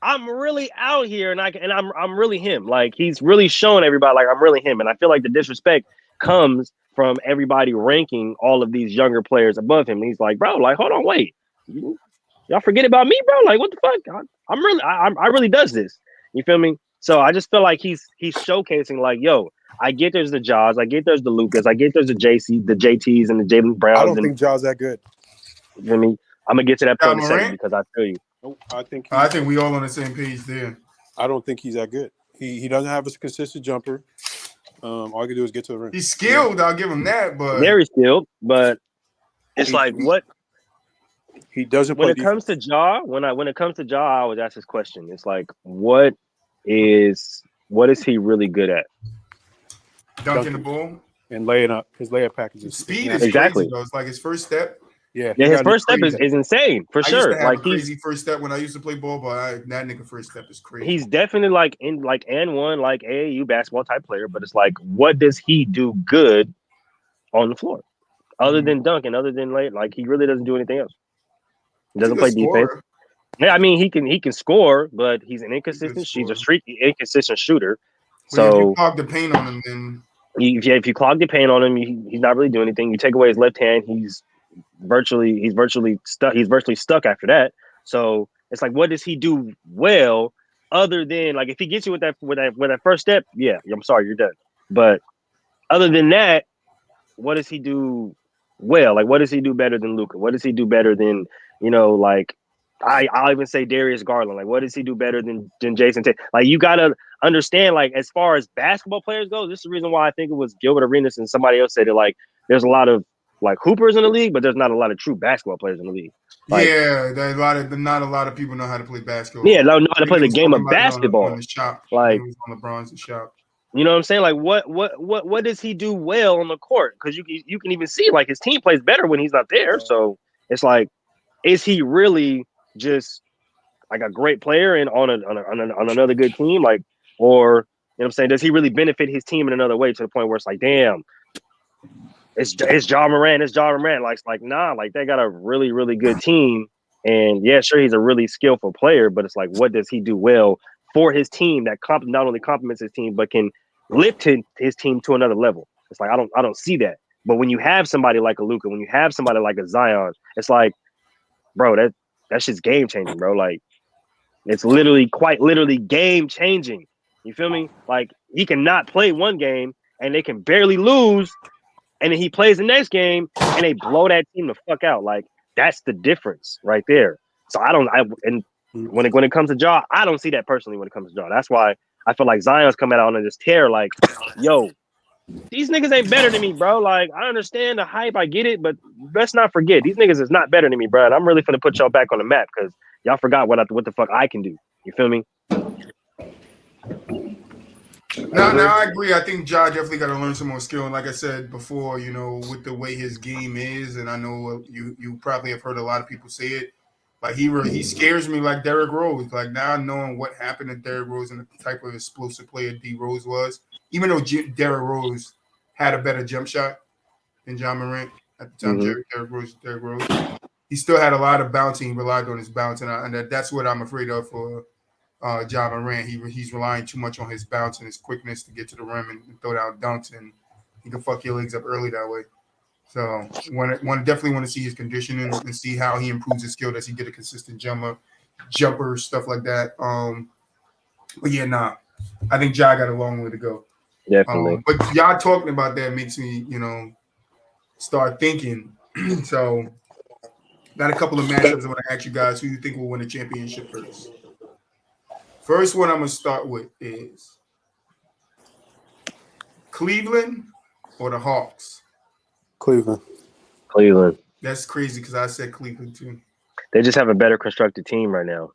I'm really out here, and I'm really him. Like he's really showing everybody, like I'm really him. And I feel like the disrespect comes from everybody ranking all of these younger players above him. And he's like, bro, like hold on, wait, y'all forget about me, bro? Like what the fuck? I really does this. You feel me? So I just feel like he's showcasing, like, yo, I get there's the Jaws, I get there's the Lucas, I get there's the JTs and the Jalen Browns. I don't think Jaws that good. You feel me? I'm gonna get to that point in a second because I feel you. I think we all on the same page there. I don't think he's that good. He doesn't have a consistent jumper. All he can do is get to the rim. He's skilled, I'll give him that, but very skilled, but it's like what he doesn't when play it comes to Ja, when it comes to Ja, I always ask this question. It's like what is he really good at? Dunking the ball and laying up. His layup package is speed is exactly crazy, though. It's like his first step. Yeah, his first step is insane for sure. I used to have like a crazy first step when I used to play ball, but that nigga first step is crazy. He's definitely like in like N1, like AAU basketball type player, but it's like, what does he do good on the floor other than dunking, other than like he really doesn't do anything else. He doesn't play defense. Yeah, I mean he can score, but he's an inconsistent. He's a inconsistent shooter. So if you clog the paint on him, then if you clog the paint on him, he's not really doing anything. You take away his left hand, he's virtually stuck. He's virtually stuck after that. So it's like, what does he do well other than like if he gets you with that first step? Yeah, I'm sorry, you're done. But other than that, what does he do well? Like, what does he do better than Luka? What does he do better than like I'll even say Darius Garland. Like, what does he do better than Jason Tatum? Like, you gotta understand, like, as far as basketball players go, this is the reason why I think it was Gilbert Arenas and somebody else said it. Like, there's a lot of like hoopers in the league, but there's not a lot of true basketball players in the league. Like, not a lot of people know how to play basketball. Yeah, know how to play the game of basketball. On the shop, like on LeBron's shop. You know what I'm saying? Like, what does he do well on the court? Because you can even see like his team plays better when he's not there. So it's like, is he really just like a great player and on another good team? Like, or you know what I'm saying? Does he really benefit his team in another way to the point where it's like, damn, it's Ja Morant, Like nah, like they got a really, really good team. And yeah, sure, he's a really skillful player, but it's like, what does he do well for his team that not only complements his team, but can lift his team to another level? It's like, I don't see that. But when you have somebody like a Luka, when you have somebody like a Zion, it's like, bro, that's just game changing, bro. Like, it's quite literally game changing. You feel me? Like, he cannot play one game and they can barely lose, and then he plays the next game and they blow that team the fuck out. Like, that's the difference right there. So when it comes to Ja, I don't see that personally when it comes to Ja. That's why I feel like Zion's coming out on this tear. Like, yo, these niggas ain't better than me, bro. Like, I understand the hype, I get it, but let's not forget, these niggas is not better than me, bro. And I'm really finna put y'all back on the map because y'all forgot what the fuck I can do. You feel me? No, I agree. I think Ja definitely got to learn some more skill. And like I said before, with the way his game is, and I know you probably have heard a lot of people say it, like he scares me like Derrick Rose. Like, now knowing what happened to Derrick Rose and the type of explosive player D Rose was, even though Derrick Rose had a better jump shot than Ja Morant at the time, Derrick Rose, he still had a lot of bouncing. He relied on his bounce, and that's what I'm afraid of for Ja Morant. He's relying too much on his bounce and his quickness to get to the rim and throw down dunks, and he can fuck your legs up early that way. So definitely want to see his conditioning and see how he improves his skill. Does he get a consistent jumper, stuff like that? But yeah, nah. I think Ja got a long way to go. Definitely. But y'all talking about that makes me, start thinking. So got a couple of matchups I want to ask you guys who you think will win the championship first. First one I'm gonna start with is Cleveland or the Hawks. Cleveland. That's crazy because I said Cleveland too. They just have a better constructed team right now.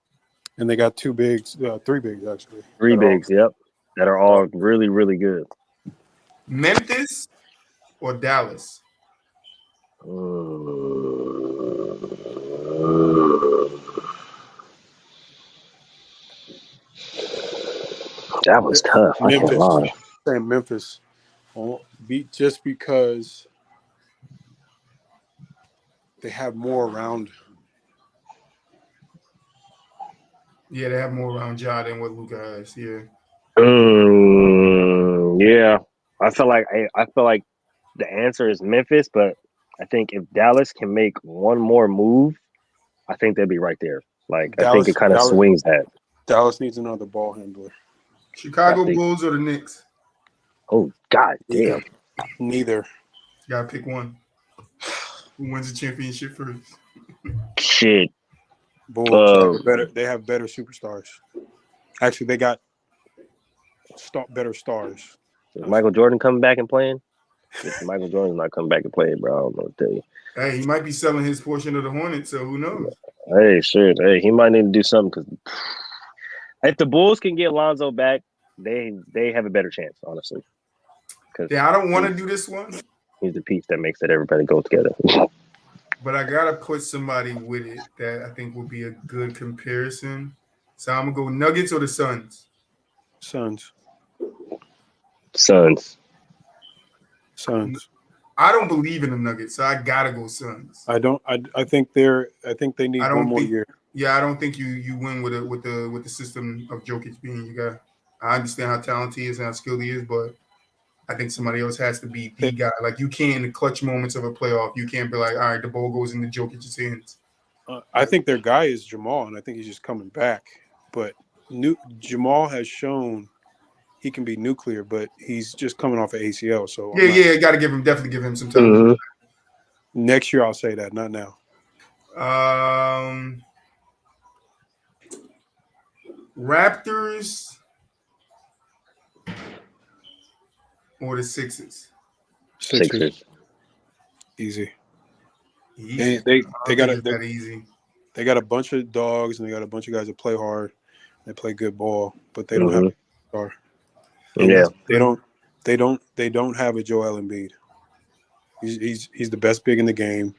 And they got three bigs actually. Three bigs, yep, that are all really, really good. Memphis or Dallas? That was tough. I can't lie. Saying Memphis won't beat just because they have more around. Yeah, they have more around Ja than what Luka has. Yeah. Yeah. I feel like the answer is Memphis, but I think if Dallas can make one more move, I think they'd be right there. Like I think it kind of swings that. Dallas needs another ball handler. Chicago Bulls or the Knicks? Oh God damn. Neither. You gotta pick one. Who wins the championship first? Shit. Bulls. They have better superstars. Actually, they got better stars. Is Michael Jordan coming back and playing? If Michael Jordan's not coming back and playing, bro, I don't know what to tell you. Hey, he might be selling his portion of the Hornets, so who knows? Hey, shit. Hey, he might need to do something because if the Bulls can get Lonzo back, they have a better chance, honestly. Yeah, I don't want to do this one. He's the piece that makes everybody go together. But I gotta put somebody with it that I think will be a good comparison. So I'm gonna go Nuggets or the Suns. Suns. I don't believe in the Nuggets, so I gotta go Suns. I think they need one more year. Yeah, I don't think you win with the system of Jokic being you got. I understand how talented he is and how skilled he is, but I think somebody else has to be the guy. Like you can't in the clutch moments of a playoff, you can't be like, all right, the ball goes into Jokic's hands. I think their guy is Jamal, and I think he's just coming back. But Jamal has shown he can be nuclear, but he's just coming off of ACL. So got to definitely give him some time. Mm-hmm. Next year, I'll say that, not now. Raptors or the Sixers? Sixers. Easy. They got easy. They got a bunch of dogs and they got a bunch of guys that play hard. They play good ball, but they don't have a star. Yeah, they don't have a Joel Embiid. He's the best big in the game.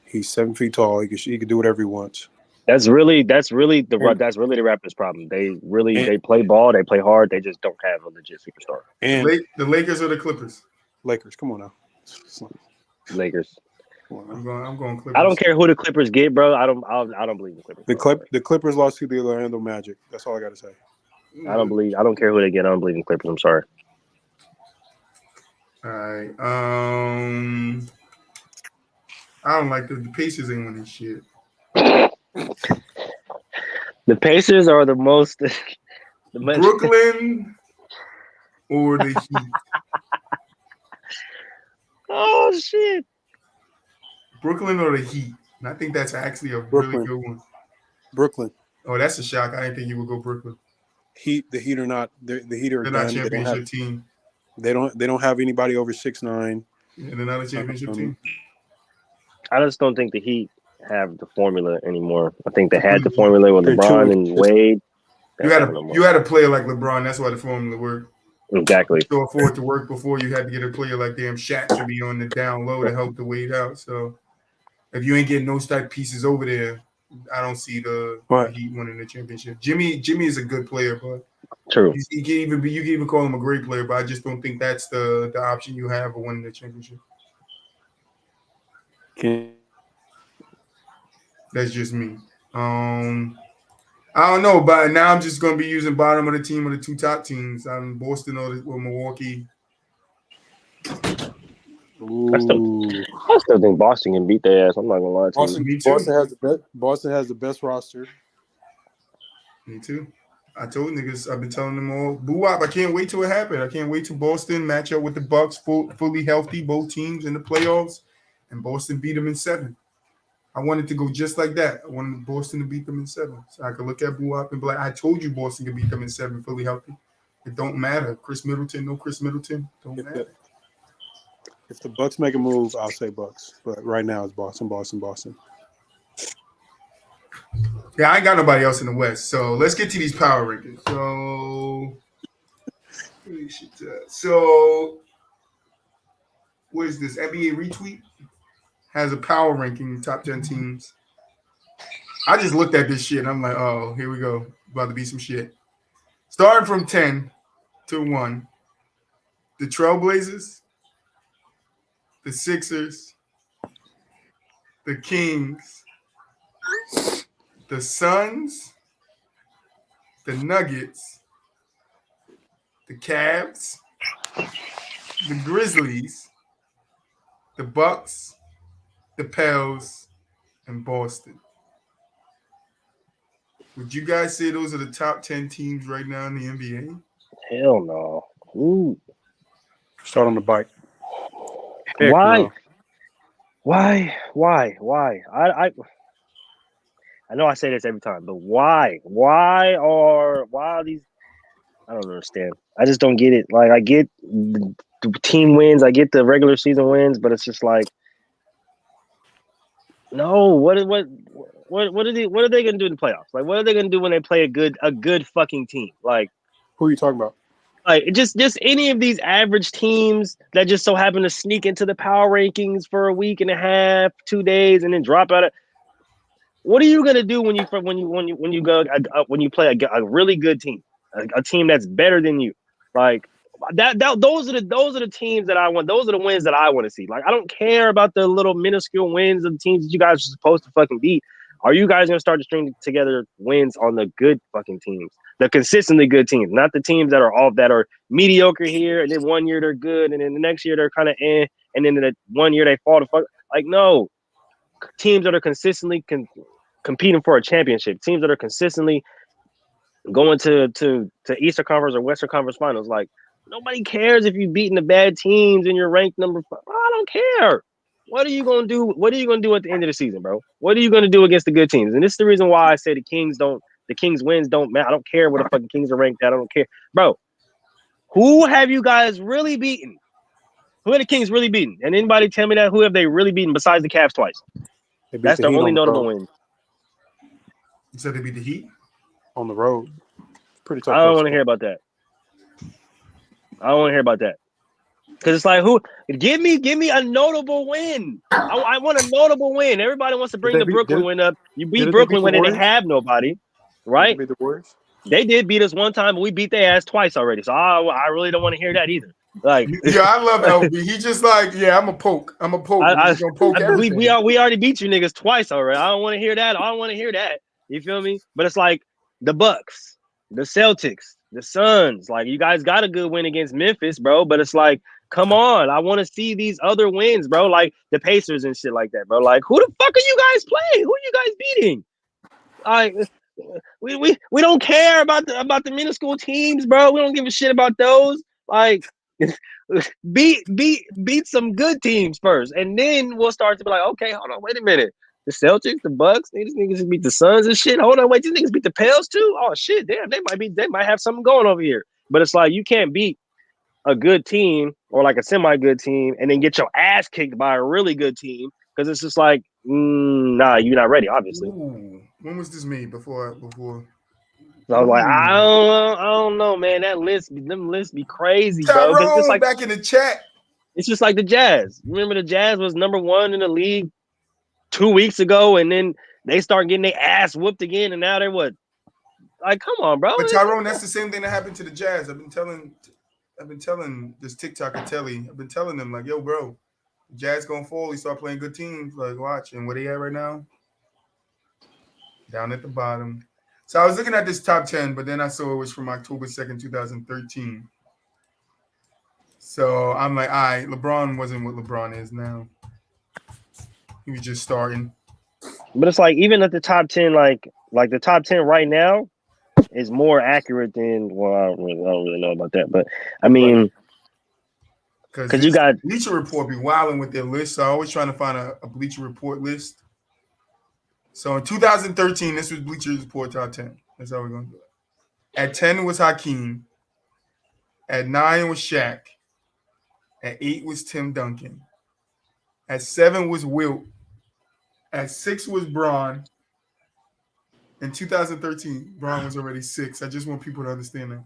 He's 7 feet tall. He can do whatever he wants. That's really the Raptors' problem. They play ball, they play hard, they just don't have a legit superstar. And the Lakers or the Clippers? Lakers, come on now. Lakers. I'm going Clippers. I don't care who the Clippers get, bro. I don't believe in the Clippers. The Clippers lost to the Orlando Magic. That's all I got to say. I don't care who they get. I don't believe in Clippers. I'm sorry. All right. I don't like the Pacers ain't winning shit. The Pacers are the most Brooklyn or the Heat. Oh shit. Brooklyn or the Heat. And I think that's actually a really good one. Brooklyn. Oh, that's a shock. I didn't think you would go Brooklyn. The Heat are not. The Heat are they're not a championship team. They don't have anybody over 6'9". Yeah, they're not a championship team. I just don't think the Heat have the formula anymore. I think they had the formula with LeBron and Wade. You had a player like LeBron. That's why the formula worked. Exactly. So for it to work before, you had to get a player like damn Shaq to be on the down low to help the Wade out. So if you ain't getting those type pieces over there, I don't see the Heat winning the championship. Jimmy is a good player, but true. You can even call him a great player, but I just don't think that's the option you have for winning the championship. That's just me. All I don't know, but now I'm just going to be using bottom of the team of the 2 top teams. I'm Boston or Milwaukee. I still think Boston can beat their ass. I'm not gonna lie to you. Me too. Boston has the best roster. Me too. I told niggas, I've been telling them all, boo up. I can't wait till it happens. I can't wait till Boston match up with the Bucks, fully healthy, both teams in the playoffs, and Boston beat them in 7. I wanted to go just like that. I wanted Boston to beat them in 7. So I could look at boo up and be like, I told you Boston could beat them in 7, fully healthy. It don't matter. Chris Middleton, no Chris Middleton, don't matter. If the Bucks make a move, I'll say Bucks. But right now it's Boston. Yeah, I ain't got nobody else in the West. So let's get to these power rankings. So what is this? NBA retweet has a power ranking, top 10 teams. I just looked at this shit and I'm like, oh, here we go. About to be some shit. Starting from 10 to 1, the Trailblazers, the Sixers, the Kings, the Suns, the Nuggets, the Cavs, the Grizzlies, the Bucks, the Pels, and Boston. Would you guys say those are the top 10 teams right now in the NBA? Hell no. Ooh. Start on the bike. Why? No. Why? I know I say this every time, but why? Why are these? I don't understand. I just don't get it. Like, I get the team wins, I get the regular season wins, but it's just like, no. What are they gonna do in the playoffs? Like, what are they gonna do when they play a good fucking team? Like, Who are you talking about? like just any of these average teams that just so happen to sneak into the power rankings for a week and a half, 2 days, and then drop out of. What are you gonna do when you play a really good team, a team that's better than you? Like that those are the teams that I want. Those are the wins that I want to see. Like, I don't care about the little minuscule wins of the teams that you guys are supposed to fucking beat. Are you guys gonna start to string together wins on the good fucking teams, the consistently good teams, not the teams that are mediocre here and then 1 year they're good and then the next year they're kind of and then the 1 year they fall to fuck. Like, no, teams that are consistently competing for a championship, teams that are consistently going to Eastern Conference or Western Conference Finals. Like, nobody cares if you've beaten the bad teams and you're ranked number 5. I don't care. What are you gonna do? What are you gonna do at the end of the season, bro? What are you gonna do against the good teams? And this is the reason why I say the Kings wins don't matter. I don't care what the fucking Kings are ranked at. I don't care, bro. Who have you guys really beaten? Who have the Kings really beaten? And anybody tell me that? Who have they really beaten besides the Cavs twice? That's their only notable win. You said they beat the Heat on the road. Pretty tough. I don't want to hear about that. Because it's like, who? Give me a notable win. I want a notable win. Everybody wants to bring the Brooklyn win up. You beat Brooklyn when they didn't have nobody, right? Did they beat the Warriors? They did beat us one time, but we beat their ass twice already. So I really don't want to hear that either. Like, yeah, I love LB. He just like, yeah, I'm a poke. We already beat you niggas twice already. I don't want to hear that. You feel me? But it's like the Bucks, the Celtics, the Suns. Like, you guys got a good win against Memphis, bro. But it's like, come on, I want to see these other wins, bro. Like the Pacers and shit like that, bro. Like, who the fuck are you guys playing? Who are you guys beating? Like, we don't care about the minuscule teams, bro. We don't give a shit about those. Like, beat some good teams first, and then we'll start to be like, okay, hold on, wait a minute. The Celtics, the Bucks, these niggas beat the Suns and shit. Hold on, wait, these niggas beat the Pels too? Oh shit, damn, they might have something going over here. But it's like, you can't beat a good team or like a semi-good team and then get your ass kicked by a really good team, because it's just like, nah, you're not ready, obviously. Ooh. When was this made? Before? So I was like, I don't know, man. Them lists be crazy, bro. Tyrone, like, back in the chat. It's just like the Jazz. Remember, the Jazz was number 1 in the league 2 weeks ago, and then they start getting their ass whooped again, and now they're what? Like, come on, bro. But Tyrone, that's the same thing that happened to the Jazz. I've been telling this TikToker Telly. I've been telling them, like, yo, bro, Jazz gonna fall. He start playing good teams. Like, watch. And where they at right now? Down at the bottom. So I was looking at this top 10, but then I saw it was from October 2nd, 2013. So I'm like, all right, LeBron wasn't what LeBron is now. He was just starting. But it's like even at the top 10, like the top 10 right now is more accurate than I don't really know about that. But I mean, because you got Bleacher Report be wilding with their list. So I always trying to find a Bleacher Report list. So in 2013, this was Bleacher Report top 10. That's how we're gonna do it. At 10 was Hakeem. At 9 was Shaq. At 8 was Tim Duncan. At 7 was Wilt. At 6 was Braun. In 2013, Braun was already 6. I just want people to understand that.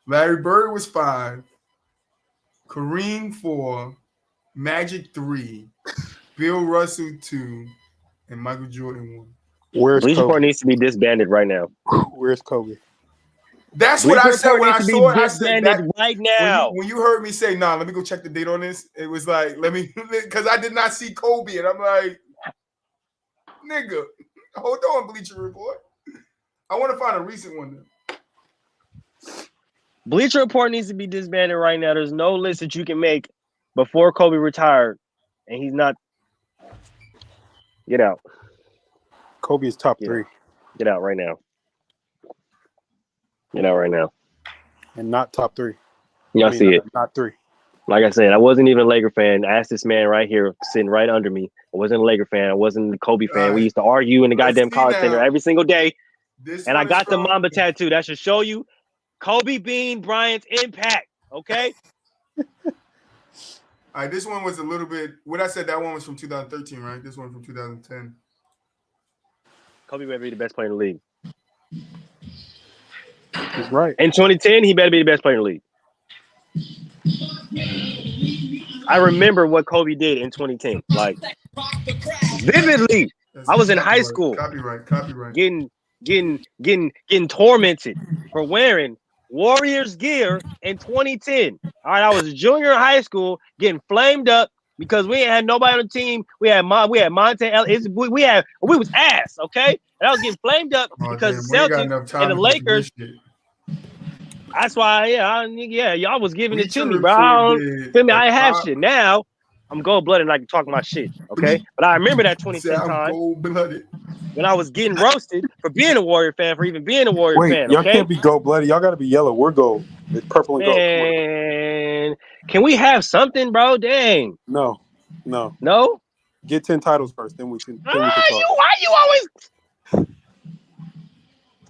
Larry Bird was 5. Kareem 4. Magic 3. Bill Russell 2. And Michael Jordan 1. Where's Bleacher Report Kobe? needs to be disbanded right now. Where's Kobe? That's what I said when I saw it. I said that right now. when you heard me say, "Nah, let me go check the date on this," it was like, "Let me," because I did not see Kobe, and I'm like, "Nigga, hold on, Bleacher Report. I want to find a recent one." Then. Bleacher Report needs to be disbanded right now. There's no list that you can make before Kobe retired, and he's not. Get out. Kobe is top 3. Get out right now. Get out right now. And not top 3. Y'all see it. Not 3. Like I said, I wasn't even a Laker fan. I asked this man right here, sitting right under me. I wasn't a Laker fan. I wasn't a Kobe fan. We used to argue in the goddamn college center every single day. And I got the Mamba tattoo. That should show you Kobe Bean Bryant's impact. Okay? All right, this one was a little bit. What I said, that one was from 2013, right? This one from 2010. Kobe better be the best player in the league. He's right. In 2010, he better be the best player in the league. I remember what Kobe did in 2010. Like, vividly. I was in high school. Copyright. Getting tormented for wearing Warriors gear in 2010. All right, I was a junior in high school, getting flamed up because we ain't had nobody on the team. We had Monte Ellis. We was ass, okay? And I was getting flamed up because the Celtics and the Lakers. That's why, y'all was giving it to me, bro. Feel me? I have shit. Now I'm gold-blooded and I can talk my shit, okay? But I remember that 2010 time when I was getting roasted for being a Warrior fan, for even being a Warrior fan. Y'all can't be gold-blooded. Y'all got to be yellow. We're gold. It's purple and gold. And can we have something, bro? Dang. No. Get 10 titles first, then we can talk. Why you always?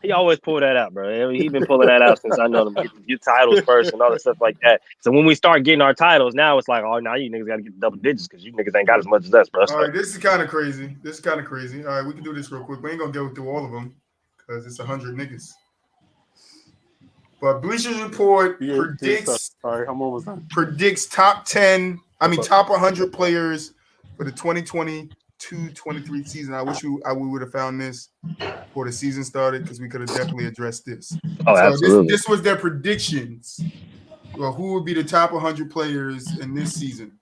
He always pull that out, bro. He been pulling that out since I know him. Get titles first and all that stuff like that. So when we start getting our titles, now it's like, oh, now you niggas got to get the double digits because you niggas ain't got as much as us, bro. All right, this is kind of crazy. All right, we can do this real quick. We ain't gonna go through all of them because it's 100 niggas. But Bleacher Report predicts top 10. Top 100 players for the 2022-23 season. I wish we would have found this before the season started because we could have definitely addressed this. Oh, absolutely. This was their predictions. Well, who would be the top 100 players in this season?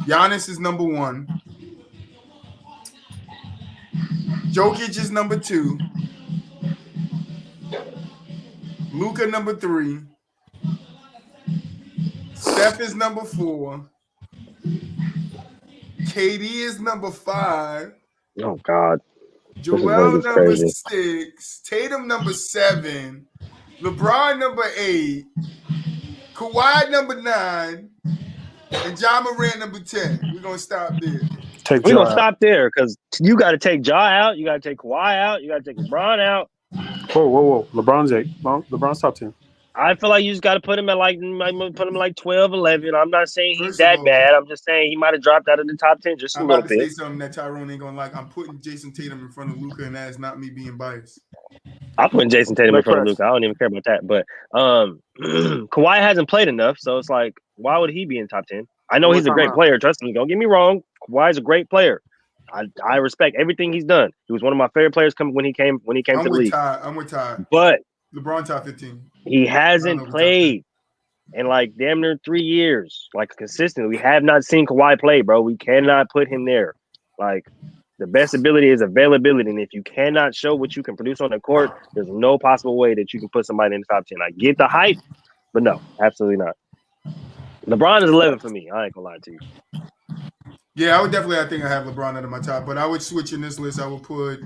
Giannis is number 1. Jokic is number 2. Luka number 3. Steph is number 4. KD is number 5. Oh God. Joel number 6. Tatum number 7. LeBron number 8. Kawhi number 9. And Ja Morant number 10. We're gonna stop there. We're gonna stop there because you got to take Ja out. You got to take Kawhi out. You got to take LeBron out. Whoa. LeBron's 8. LeBron's top 10. I feel like you just got to put him at like 12, 11. I'm not saying he's that bad. I'm just saying he might have dropped out of the top 10 just a little bit. I'm about to say something that Tyrone ain't gonna like. I'm putting Jason Tatum in front of Luka, and that is not me being biased. I'm putting Jason Tatum in front of Luka. I don't even care about that. But Kawhi hasn't played enough, so it's like, why would he be in top 10? I know he's a great player. Trust me. Don't get me wrong. Kawhi's a great player. I respect everything he's done. He was one of my favorite players when he came to the league. I'm with Ty. But LeBron top 15. He hasn't played in like damn near 3 years, like consistently. We have not seen Kawhi play, bro. We cannot put him there. Like, The best ability is availability, and if you cannot show what you can produce on the court, there's no possible way that you can put somebody in the top 10. I get the hype, but no, absolutely not. LeBron is 11 for me. I ain't gonna lie to you. Yeah, I think I have LeBron under my top, but I would switch in this list. I would put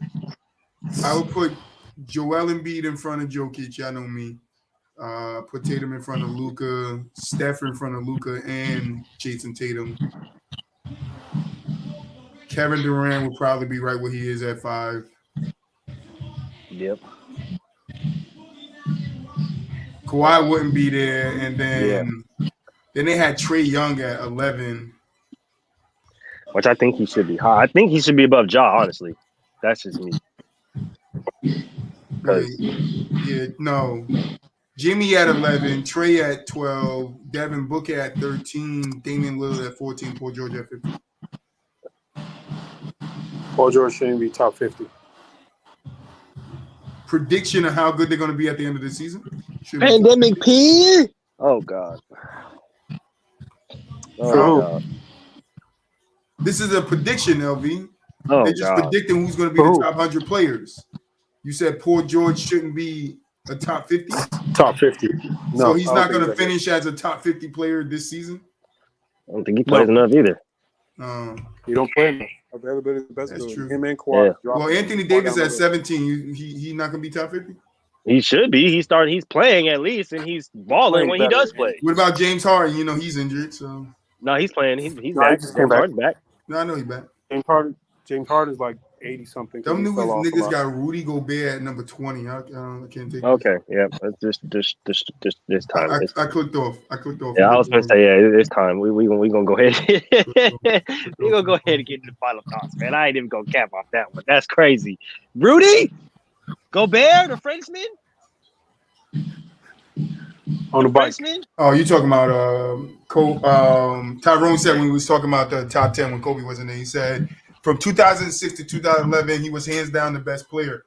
Joel Embiid in front of Jokic. Y'all know me. Put Tatum in front of Luka, Steph in front of Luka, and Jason Tatum. Kevin Durant would probably be right where he is at 5. Yep. Kawhi wouldn't be there, and then they had Trae Young at 11, which I think he should be high. I think he should be above Ja. Honestly, that's just me. No. Jimmy at 11, Trae at 12, Devin Booker at 13, Damian Lillard at 14, Paul George at 15. Paul George shouldn't be top 50. Prediction of how good they're going to be at the end of the season? Pandemic P. Oh God. God. This is a prediction, LV. Oh, they're just predicting who's going to be the top 100 players. You said Paul George shouldn't be a top 50? Top 50. No, so he's not going to finish as a top 50 player this season? I don't think he plays enough either. You don't play enough. Availability is the best. That's true. Him and Kawhi. Yeah. Well, Anthony Davis at 17. He not going to be top 50? He should be. He's playing at least, and he's balling when he does play. What about James Harden? You know he's injured, so. No, he's playing. He's back. James Harden's back. No, I know he's back. James Harden's like 80-something. Them niggas got Rudy Gobert at number 20. I can't take it. Okay, yeah. This time. I clicked off. Yeah, I was going to say, it's time. We gonna go ahead. We gonna go ahead and get into the final thoughts, man. I ain't even gonna cap off that one. That's crazy. Rudy Gobert, the Frenchman? On the bike. Oh, you talking about Tyrone said when we was talking about the top 10 when Kobe wasn't there, he said from 2006 to 2011, he was hands down the best player.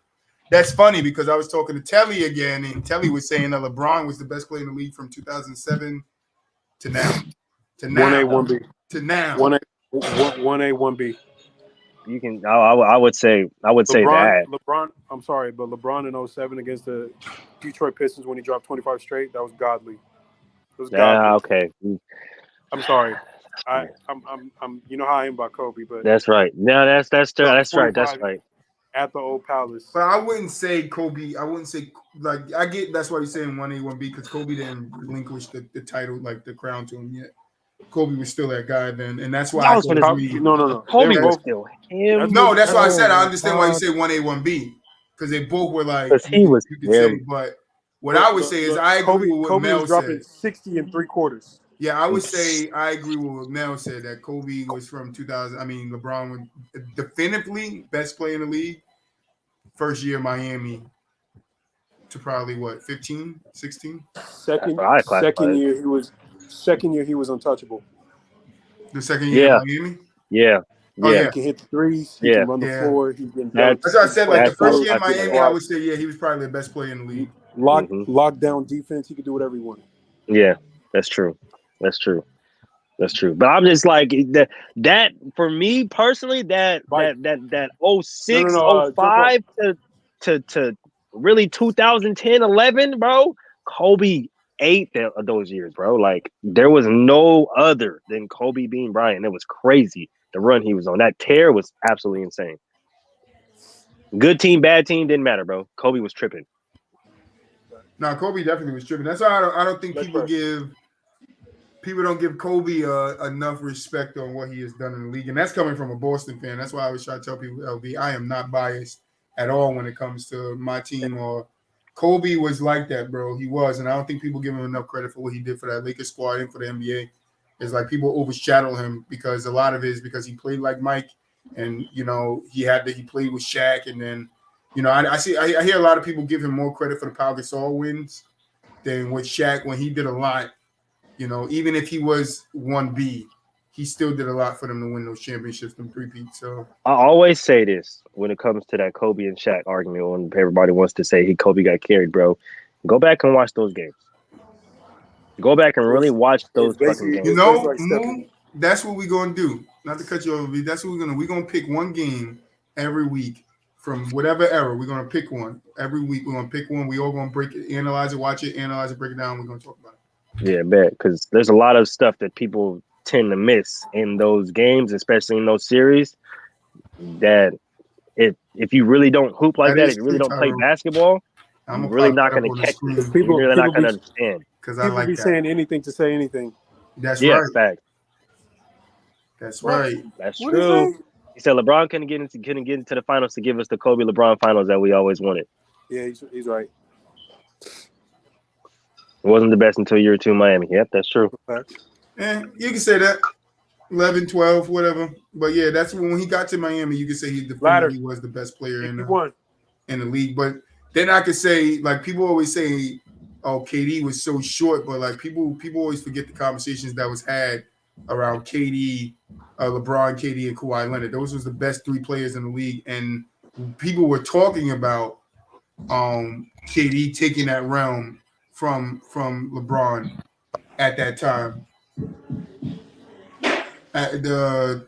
That's funny because I was talking to Telly again, and Telly was saying that LeBron was the best player in the league from 2007 to now. 1A, 1B. To now. 1A, 1B. You can. I would say that LeBron. I'm sorry, but LeBron in 07 against the Detroit Pistons when he dropped 25 straight, that was godly. It was godly. Okay. I'm sorry. I'm. You know how I am about Kobe, but that's right. No, that's right. That's right. At the old Palace. But I wouldn't say Kobe. I wouldn't say like I get. That's why you're saying 1A, 1B because Kobe didn't relinquish the title, like the crown to him yet. Kobe was still that guy then, and that's why No. Kobe was still him. No, that's why I said I understand why you say 1A, 1B because they both were like. Because he was. You could say, but what I would say is I agree with what Kobe Mel was dropping said. 60 and 3/4. Yeah, I would say I agree with what Mel said that Kobe was from 2000. I mean, LeBron was definitively best player in the league. First year Miami to probably 15, 16. Second year he was untouchable. The second year Miami? Yeah. Oh, yeah. He can hit threes. He can run the floor. He can that's what I said. Like the first year in Miami, I would say, he was probably the best player in the league. Lockdown defense. He could do whatever he wanted. Yeah, that's true. But I'm just like that for me personally, that 06, 05 to really 2010, 11, bro. Kobe ate those years, bro. Like there was no other than Kobe being Bryant. It was crazy. The run he was on. That tear was absolutely insane. Good team, bad team, didn't matter, bro. Kobe was tripping. No, Kobe definitely was tripping. That's why I don't think people don't give Kobe enough respect on what he has done in the league. And that's coming from a Boston fan. That's why I always try to tell people, LV, I am not biased at all when it comes to my team. Or Kobe was like that, bro. He was. And I don't think people give him enough credit for what he did for that Lakers squad and for the NBA. It's like people overshadow him because a lot of it is because he played like Mike. And, he played with Shaq. And then, I hear a lot of people give him more credit for the Pau Gasol wins than with Shaq when he did a lot. Even if he was 1B, he still did a lot for them to win those championships, them three-peats. So I always say this when it comes to that Kobe and Shaq argument when everybody wants to say Kobe got carried, bro. Go back and watch those games. Go back and really watch those fucking games. That's what we're gonna do. Not to cut you off, that's what we're gonna pick one game every week from whatever era. We're gonna pick one every week. We're gonna pick one. We all gonna break it, analyze it, watch it, analyze it, break it down. We're gonna talk about it. Yeah, bet, because there's a lot of stuff that people tend to miss in those games, especially in those series. That if you really don't hoop like that, if you really don't play basketball, you're really not going to catch it. You're really not going to understand. Because I People like be that. saying anything to say anything. That's Yeah, right. fact. That's right. That's What true. is He said LeBron couldn't get into the finals to give us the Kobe LeBron finals that we always wanted. Yeah, he's right. It wasn't the best until year 2 Miami. Yep, that's true. You can say that. 11, 12, whatever. But yeah, that's when he got to Miami, you could say he was the best player in the league. But then I could say, like, people always say, oh, KD was so short, but like people always forget the conversations that was had around KD, LeBron, KD, and Kawhi Leonard. Those was the best 3 players in the league. And people were talking about KD taking that realm from LeBron at that time.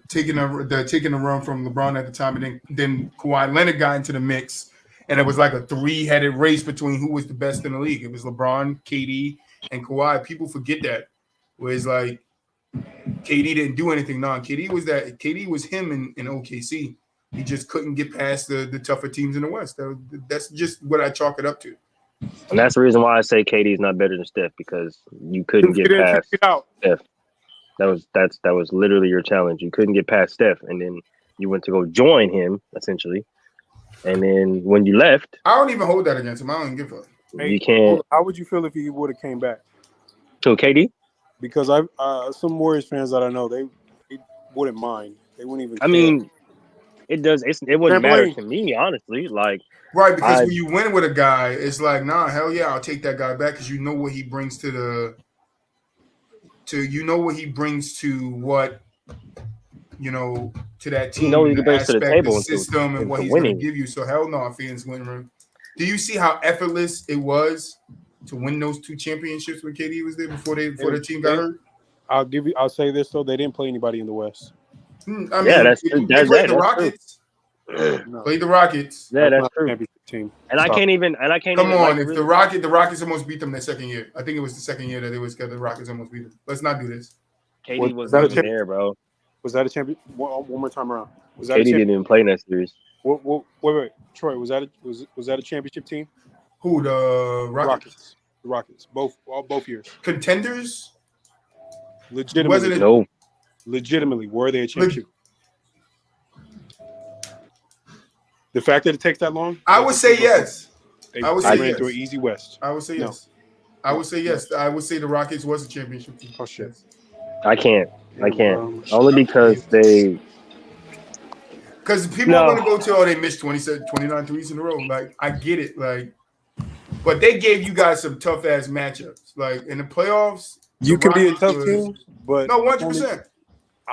Taking a run from LeBron at the time, and then Kawhi Leonard got into the mix, and it was like a 3-headed race between who was the best in the league. It was LeBron, KD, and Kawhi. People forget that. Whereas like KD didn't do anything. No, KD was him in OKC. He just couldn't get past the tougher teams in the West. That's just what I chalk it up to. And that's the reason why I say KD is not better than Steph, because you couldn't get past Steph. That was literally your challenge. You couldn't get past Steph, and then you went to go join him essentially. And then when you left, I don't even hold that against him. I don't give a. You can't. How would you feel if he would have came back? To KD? Because some Warriors fans that I know, they wouldn't mind. They wouldn't even. I mean, it does. It wouldn't matter to me, honestly. Like, right, because when you win with a guy, it's like, nah, hell yeah, I'll take that guy back because you know what he brings to what to that team. You know what he brings to the table, the system, and what he's going to give you. So hell no, fans win. Do you see how effortless it was to win those 2 championships when KD was there before the team got hurt? I'll say this though, they didn't play anybody in the West. I mean, that's played the Rockets. Played the Rockets. Yeah, that's true. Team. And I can't even. Come on, if the Rockets almost beat them that second year. I think it was the second year that they was the Rockets almost beat them. Let's not do this. KD was not there, bro. Was that a champion? One more time around. Was that KD didn't even play in that series. Wait, Troy, was that a championship team? Who, the Rockets? The Rockets. Both years. Contenders? Legitimately. No. Legitimately, were they a championship? The fact that it takes that long? I would say yes. They ran through an easy West. I would say yes. I would say yes. I would say the Rockets was a championship team. Oh, shit. I can't. Only because they... Because people are going to go to, they missed 29 threes in a row. Like, I get it. Like, but they gave you guys some tough-ass matchups. Like, in the playoffs... You can be a tough team, but... No, 100%.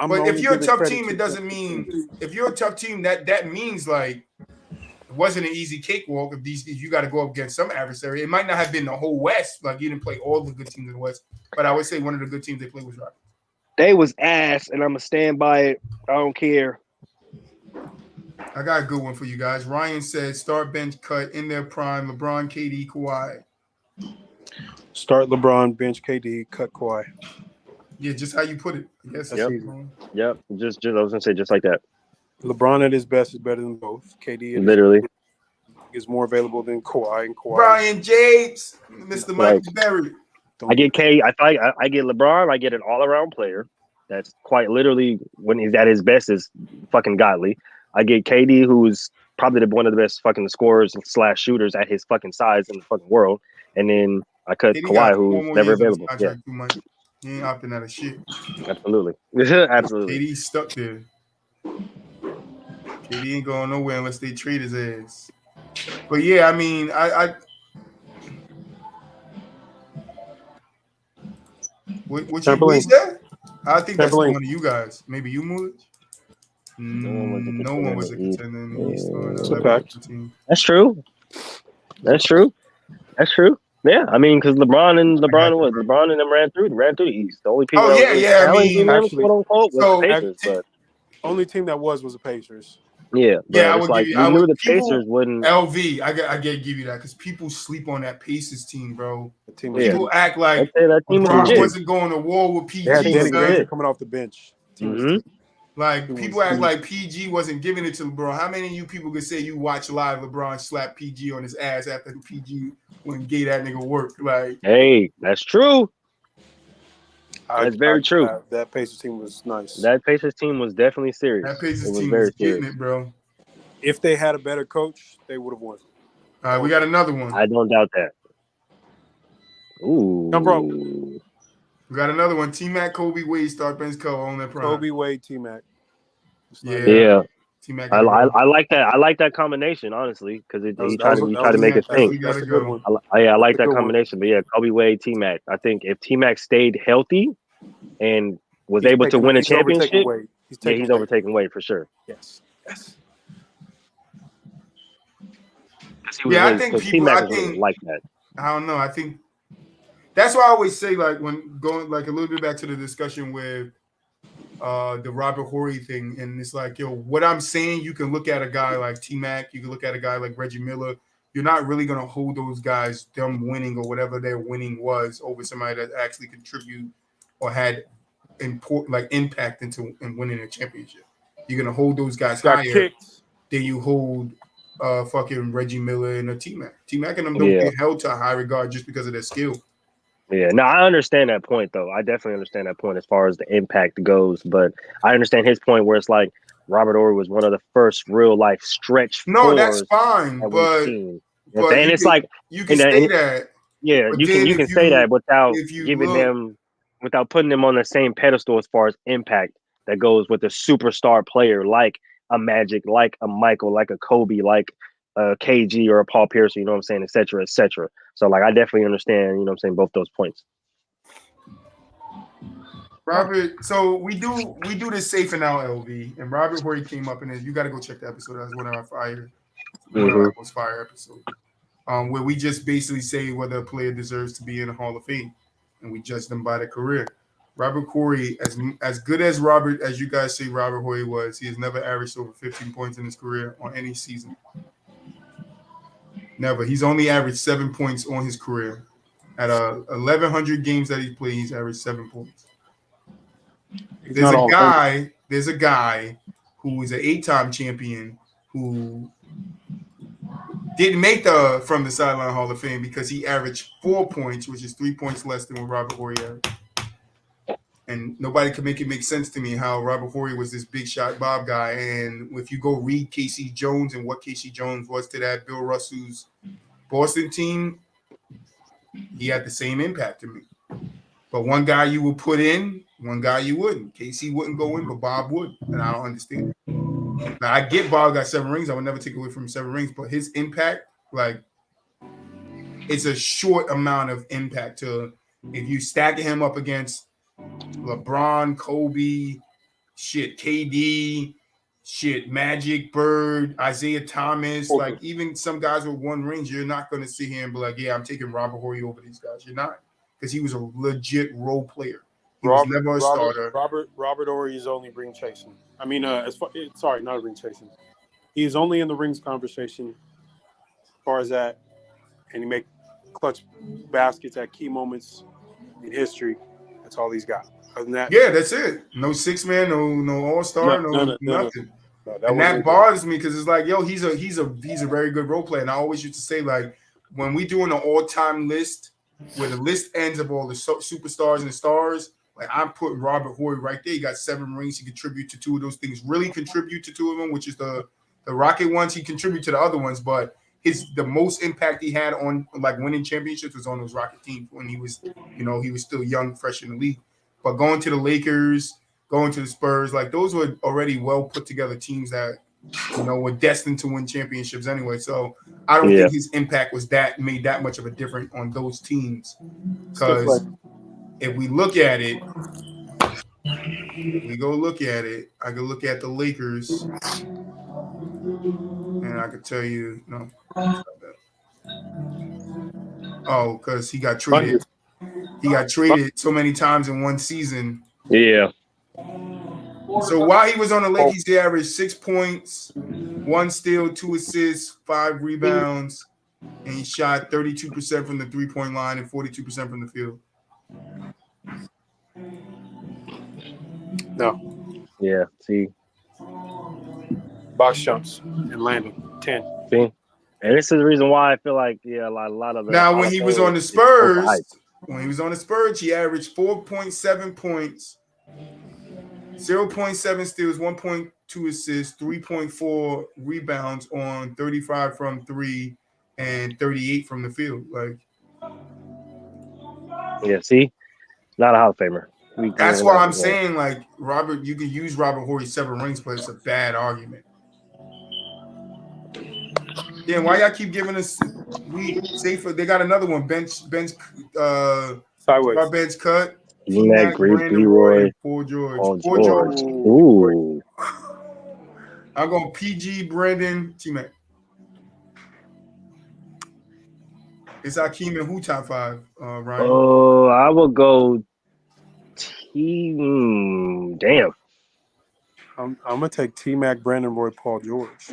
But if you're a tough team, it doesn't mean... If you're a tough team, that means, like, it wasn't an easy cakewalk if you got to go up against some adversary. It might not have been the whole West. Like, you didn't play all the good teams in the West. But I would say one of the good teams they played was Rockets. They was ass, and I'm going to stand by it. I don't care. I got a good one for you guys. Ryan said, start bench cut in their prime, LeBron, KD, Kawhi. Start LeBron, bench KD, cut Kawhi. Yeah, just how you put it. I guess Yep. Just I was going to say just like that. LeBron at his best is better than both. KD literally is more available than Kawhi. And Kawhi. Brian James, Mr. Michael Berry. I get I get LeBron. I get an all-around player that's quite literally, when he's at his best, is fucking godly. I get KD, who's probably one of the best fucking scorers / shooters at his fucking size in the fucking world. And then I cut Kawhi, who's never available. Yeah. He ain't opting out of shit. Absolutely. Absolutely. KD's stuck there. KD ain't going nowhere unless they trade his ass. But yeah, I mean, what you said? I think that's one of you guys. Maybe you, Mulich? No one was a contender in the East. That's true. That's true. Yeah, I mean, because LeBron and them ran through the East. The only people. I mean, quote unquote, was the Pacers. But only team that was the Pacers. Yeah, Yeah, I it's would like give you. we I knew would the people Pacers wouldn't. LV. I gotta give you that because people sleep on that Pacers team, bro. The team was Yeah, People act I'd like say that team was LeBron legit. wasn't going to war with They had PG, Team was Danny Granger son. legit. coming off the bench. Team was Mhm. Like He people was- act he- like PG wasn't giving it to LeBron. How many of you people could say you watch live LeBron slap PG on his ass after PG wouldn't gave that nigga work? Like, Hey, that's true. That's very true. That Pacers team was nice. That Pacers team was definitely serious. that Pacers It was team very was getting serious. it, bro. If they had a better coach, they would have won. All right, we got another one. I don't doubt that. Ooh. No, bro. We got another one. T-Mac, Kobe, Wade, start bench co on that prime. Kobe, Wade, T-Mac. Yeah. T-Mac. I like that. I like that combination, honestly, because he tried to make us think. That's a good good one. I like that Good one. combination. But yeah, Kobe, Wade, T-Mac. I think if T-Mac stayed healthy and was able to win a championship, he's overtaking Wade for sure. Yes. Yeah, I think people. T-Mac was like that. I don't know. I think that's why I always say, like, when going like a little bit back to the discussion with the Robert Horry thing, and it's like, yo, what I'm saying, you can look at a guy like T-Mac, you can look at a guy like Reggie Miller. You're not really gonna hold those guys, them winning or whatever their winning was, over somebody that actually contribute or had impact in winning a championship. You're gonna hold those guys higher than you hold fucking Reggie Miller and a T-Mac. T-Mac and them don't get held to a high regard just because of their skill. Yeah, no, I understand that point, though. I definitely understand that point as far as the impact goes. But I understand his point where it's like Robert Horry was one of the first real life stretch. No, that's fine, but it's like you can say that. Yeah, you can say that without without putting them on the same pedestal as far as impact that goes with a superstar player like a Magic, like a Michael, like a Kobe, like a KG or a Paul Pierce, you know what I'm saying, et cetera, et cetera. So like I definitely understand, you know what I'm saying, both those points. Robert, so we do this safe and out, LV, and Robert Horry came up in it. You got to go check the episode. That was one of our most fire episodes, where we just basically say whether a player deserves to be in the Hall of Fame, and we judge them by their career. Robert Horry, as good as you guys say Robert Horry was, he has never averaged over 15 points in his career on any season. Never. He's only averaged 7 points on his career. At 1,100 games that he played, he's averaged 7 points. There's a guy who is an 8-time champion who didn't make the From the Sideline Hall of Fame because he averaged 4 points, which is 3 points less than what Robert Horry averaged. And nobody can make it make sense to me how Robert Horry was this big shot Bob guy. And if you go read Casey Jones and what Casey Jones was to that Bill Russell's Boston team, he had the same impact to me. But one guy you would put in, one guy you wouldn't. Casey wouldn't go in, but Bob would. And I don't understand it. Now, I get Bob got 7 rings. I would never take away from him 7 rings. But his impact, like, it's a short amount of impact to if you stack him up against LeBron, Kobe, KD, Magic, Bird, Isaiah Thomas, like even some guys with 1 ring, you're not going to sit here and be like, yeah, I'm taking Robert Horry over these guys. You're not, because he was a legit role player. He was never a starter. Robert Horry is only ring chasing. I mean, sorry, not ring chasing. He's only in the rings conversation as far as that, and he make clutch baskets at key moments in history. That's all he's got. Other than that, yeah, that's it. No 6-man, no all-star, no nothing. No, that bothers me because it's like, yo, he's a very good role player. And I always used to say, like, when we doing an all-time list where the list ends of all the superstars and the stars, like, I'm putting Robert Horry right there. He got 7 rings. He contribute to 2 of those things. Really contribute to 2 of them, which is the Rocket ones. He contribute to the other ones, but the most impact he had on like winning championships was on those Rocket teams when he was, he was still young, fresh in the league. But going to the Lakers, going to the Spurs, like those were already well put together teams that, were destined to win championships anyway. So I don't think his impact was made that much of a difference on those teams. Because if we look at it, I can look at the Lakers, and I could tell you, no. Oh, because he got traded. He got traded so many times in one season. Yeah. So while he was on the Lakers, he averaged 6 points, 1 steal, 2 assists, 5 rebounds, and he shot 32% from the 3-point line and 42% from the field. No. Yeah, see. Box jumps and landing. 10. See? And this is the reason why I feel like, yeah, a lot of the Now, when he was on the overhyped. Spurs, he averaged 4.7 points, 0.7 steals, 1.2 assists, 3.4 rebounds on 35 from 3 and 38 from the field. Like, yeah, see? Not a Hall of Famer. that's why I'm saying, like, Robert, you can use Robert Horry's 7 rings, but it's a bad argument. Yeah, why y'all keep giving us safer? They got another one, bench Sideways. bench cut. T-Mac, Brandon Roy, Paul George. Paul George. Ooh. I'm going PG, Brandon, T-Mac. It's Hakeem and who top 5, Ryan? Oh, I will go damn. I'm gonna take T-Mac, Brandon Roy, Paul George.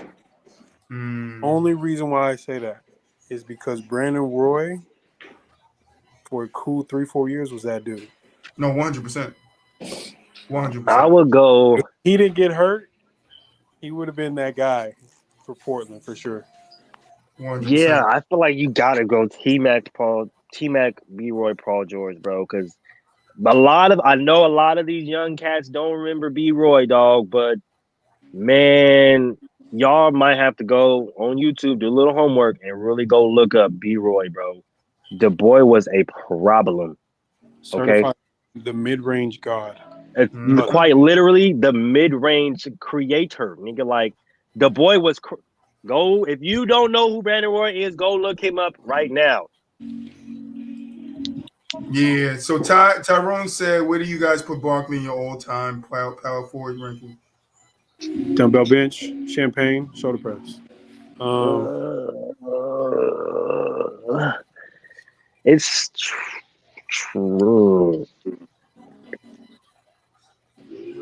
Only reason why I say that is because Brandon Roy, for a cool 3-4 years, was that dude. No, 100%. 100%. I would go. If he didn't get hurt, he would have been that guy for Portland for sure. 100%. Yeah, I feel like you gotta go T-Mac, B-Roy, Paul George, bro, because I know a lot of these young cats don't remember B-Roy, dog, but man, y'all might have to go on YouTube, do a little homework, and really go look up B-Roy, bro. The boy was a problem. Certified the mid-range god. Quite literally the mid-range creator. Nigga, like, the boy was go. If you don't know who Brandon Roy is, go look him up right now. Yeah, so Tyrone said, where do you guys put Barkley in your all-time power forward ranking? Dumbbell bench, champagne, shoulder press. It's true.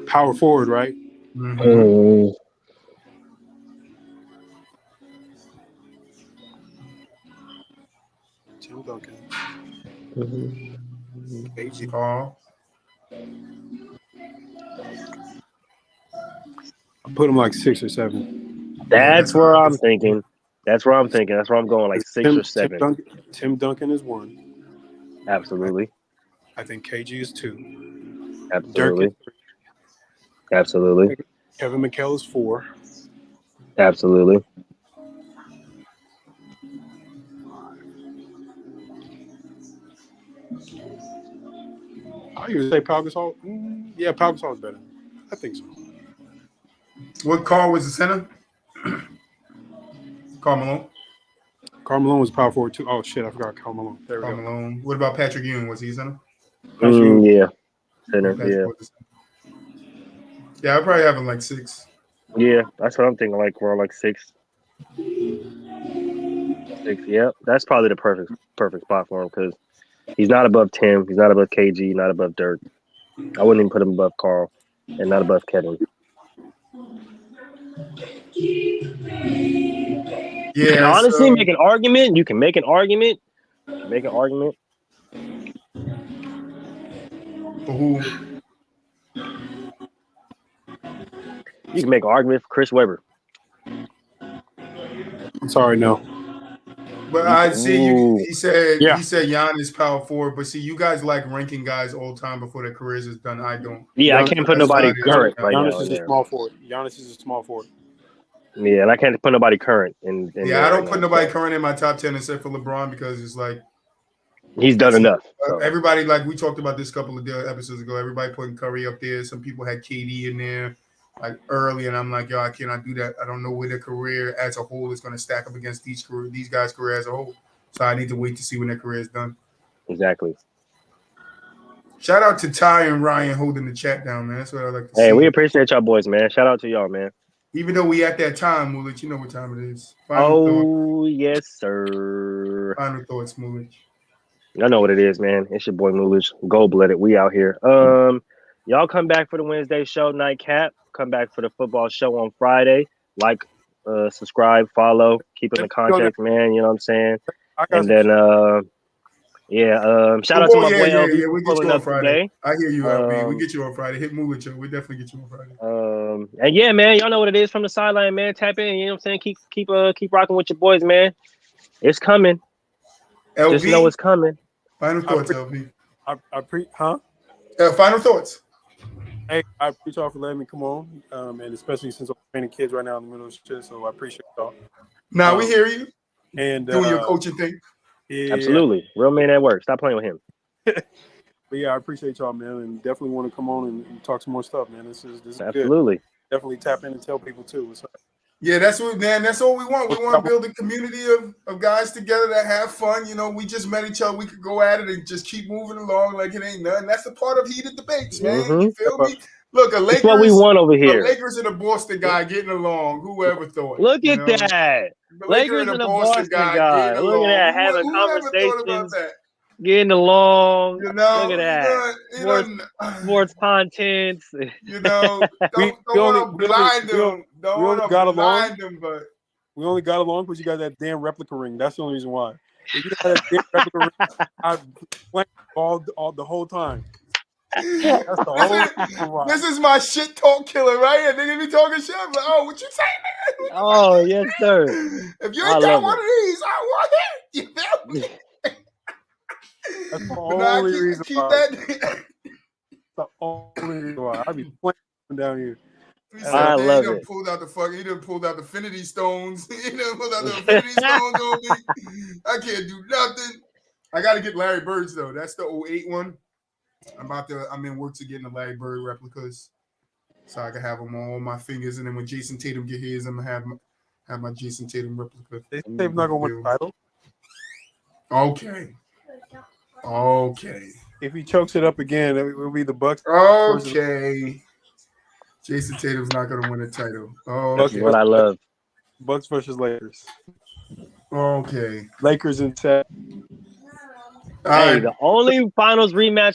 Power forward, right? Mm-hmm. Tim Duncan. KG Paul. I put him like 6 or 7. That's where I'm thinking. That's where I'm going, like 6 or 7. Tim Duncan is 1. Absolutely. I think KG is 2. Absolutely. Dirk is 3. Absolutely. Kevin McHale is 4. Absolutely. I usually say Pau Gasol. Yeah, Pau Gasol is better. I think so. What Carl was the center? Karl Malone. Karl Malone was power forward too. Oh shit, I forgot Karl Malone. There we Karl go. Malone. What about Patrick Ewing? Was he center? Yeah, center. Yeah, I probably have him like 6. Yeah, that's what I'm thinking. Like we're like 6. 6. Yeah, that's probably the perfect spot for him because he's not above Tim. He's not above KG. Not above Dirk. I wouldn't even put him above Carl, and not above Kevin. Yeah, and honestly, make an argument. You can make an argument. Make an argument. For who? You can make an argument for Chris Webber. I'm sorry, no. But I see he said Giannis power forward, but see, you guys like ranking guys all time before their careers is done. I don't. Yeah, I can't put nobody current right now. Giannis is a small forward. Giannis is a small forward. Yeah, and I can't put nobody current. I don't put nobody current in my top 10 except for LeBron because it's like he's done enough. So. Everybody, like we talked about this a couple of episodes ago, everybody putting Curry up there. Some people had KD in there like early, and I'm like, yo, I cannot do that. I don't know where their career as a whole is going to stack up against these guys' career as a whole. So I need to wait to see when their career is done. Exactly. Shout out to Ty and Ryan holding the chat down, man. That's what I like to see. Hey, we appreciate y'all boys, man. Shout out to y'all, man. Even though we at that time, Mulich, you know what time it is. Yes, sir. Final thoughts, Mulich. I know what it is, man. It's your boy Mulich, gold-blooded. We out here. Y'all come back for the Wednesday show, Nightcap. Come back for the football show on Friday. Like, subscribe, follow, keep in the context, man. You know what I'm saying? And then, shout out to my boy LB for We get pulling you on up Friday. today. I hear you, LB. We get you on Friday. Hit move with you. We definitely get you on Friday. And yeah, man, y'all know what it is from the sideline, man. Tap in. You know what I'm saying? Keep rocking with your boys, man. It's coming. LB, just know it's coming. Final thoughts, LB. Final thoughts. Hey, I appreciate y'all for letting me come on, and especially since I'm training kids right now in the middle of shit, so I appreciate y'all. Now we hear you. And doing your coaching thing. Yeah. Absolutely. Real man at work. Stop playing with him. But yeah, I appreciate y'all, man, and definitely want to come on and talk some more stuff, man. This is absolutely good. Definitely tap in and tell people too. What's up. Yeah, that's what, man. That's all we want. We want to build a community of guys together that have fun. You know, we just met each other. We could go at it and just keep moving along like it ain't nothing. That's the part of heated debates, man. Mm-hmm. You feel me? Look, That's what we want over here. A Lakers and a Boston guy getting along. Whoever thought? Look at that. Lakers and a Boston guy. Look at that. Having conversations. Getting along. You know, look at that. Sports content. You know, don't want to blind them. Don't want to blind them, but we only got along because you got that damn replica ring. That's the only reason why. If you had that damn replica ring, I'd play all the whole time. That's the whole reason why. This is my shit talk killer, right? And niggas be talking shit. I'm like, oh, what you saying, man? Oh, yes, sir. If you ain't got one of these, I want it. You feel me? That's the only reason why. The only reason why. I be playing down here. I love it. He done pulled out the Infinity Stones. He done pulled out the Infinity Stones on me. I can't do nothing. I got to get Larry Bird's though. That's the 08 one. I'm in work to getting the Larry Bird replicas, so I can have them on all my fingers. And then when Jason Tatum get his, I'm gonna have my Jason Tatum replica. They're not gonna win the title. Okay. If he chokes it up again, it will be the Bucks. Okay. Jason Tatum's not gonna win a title. That's what I love. Bucks versus Lakers. Okay. Lakers in 7. Hey, the only finals rematch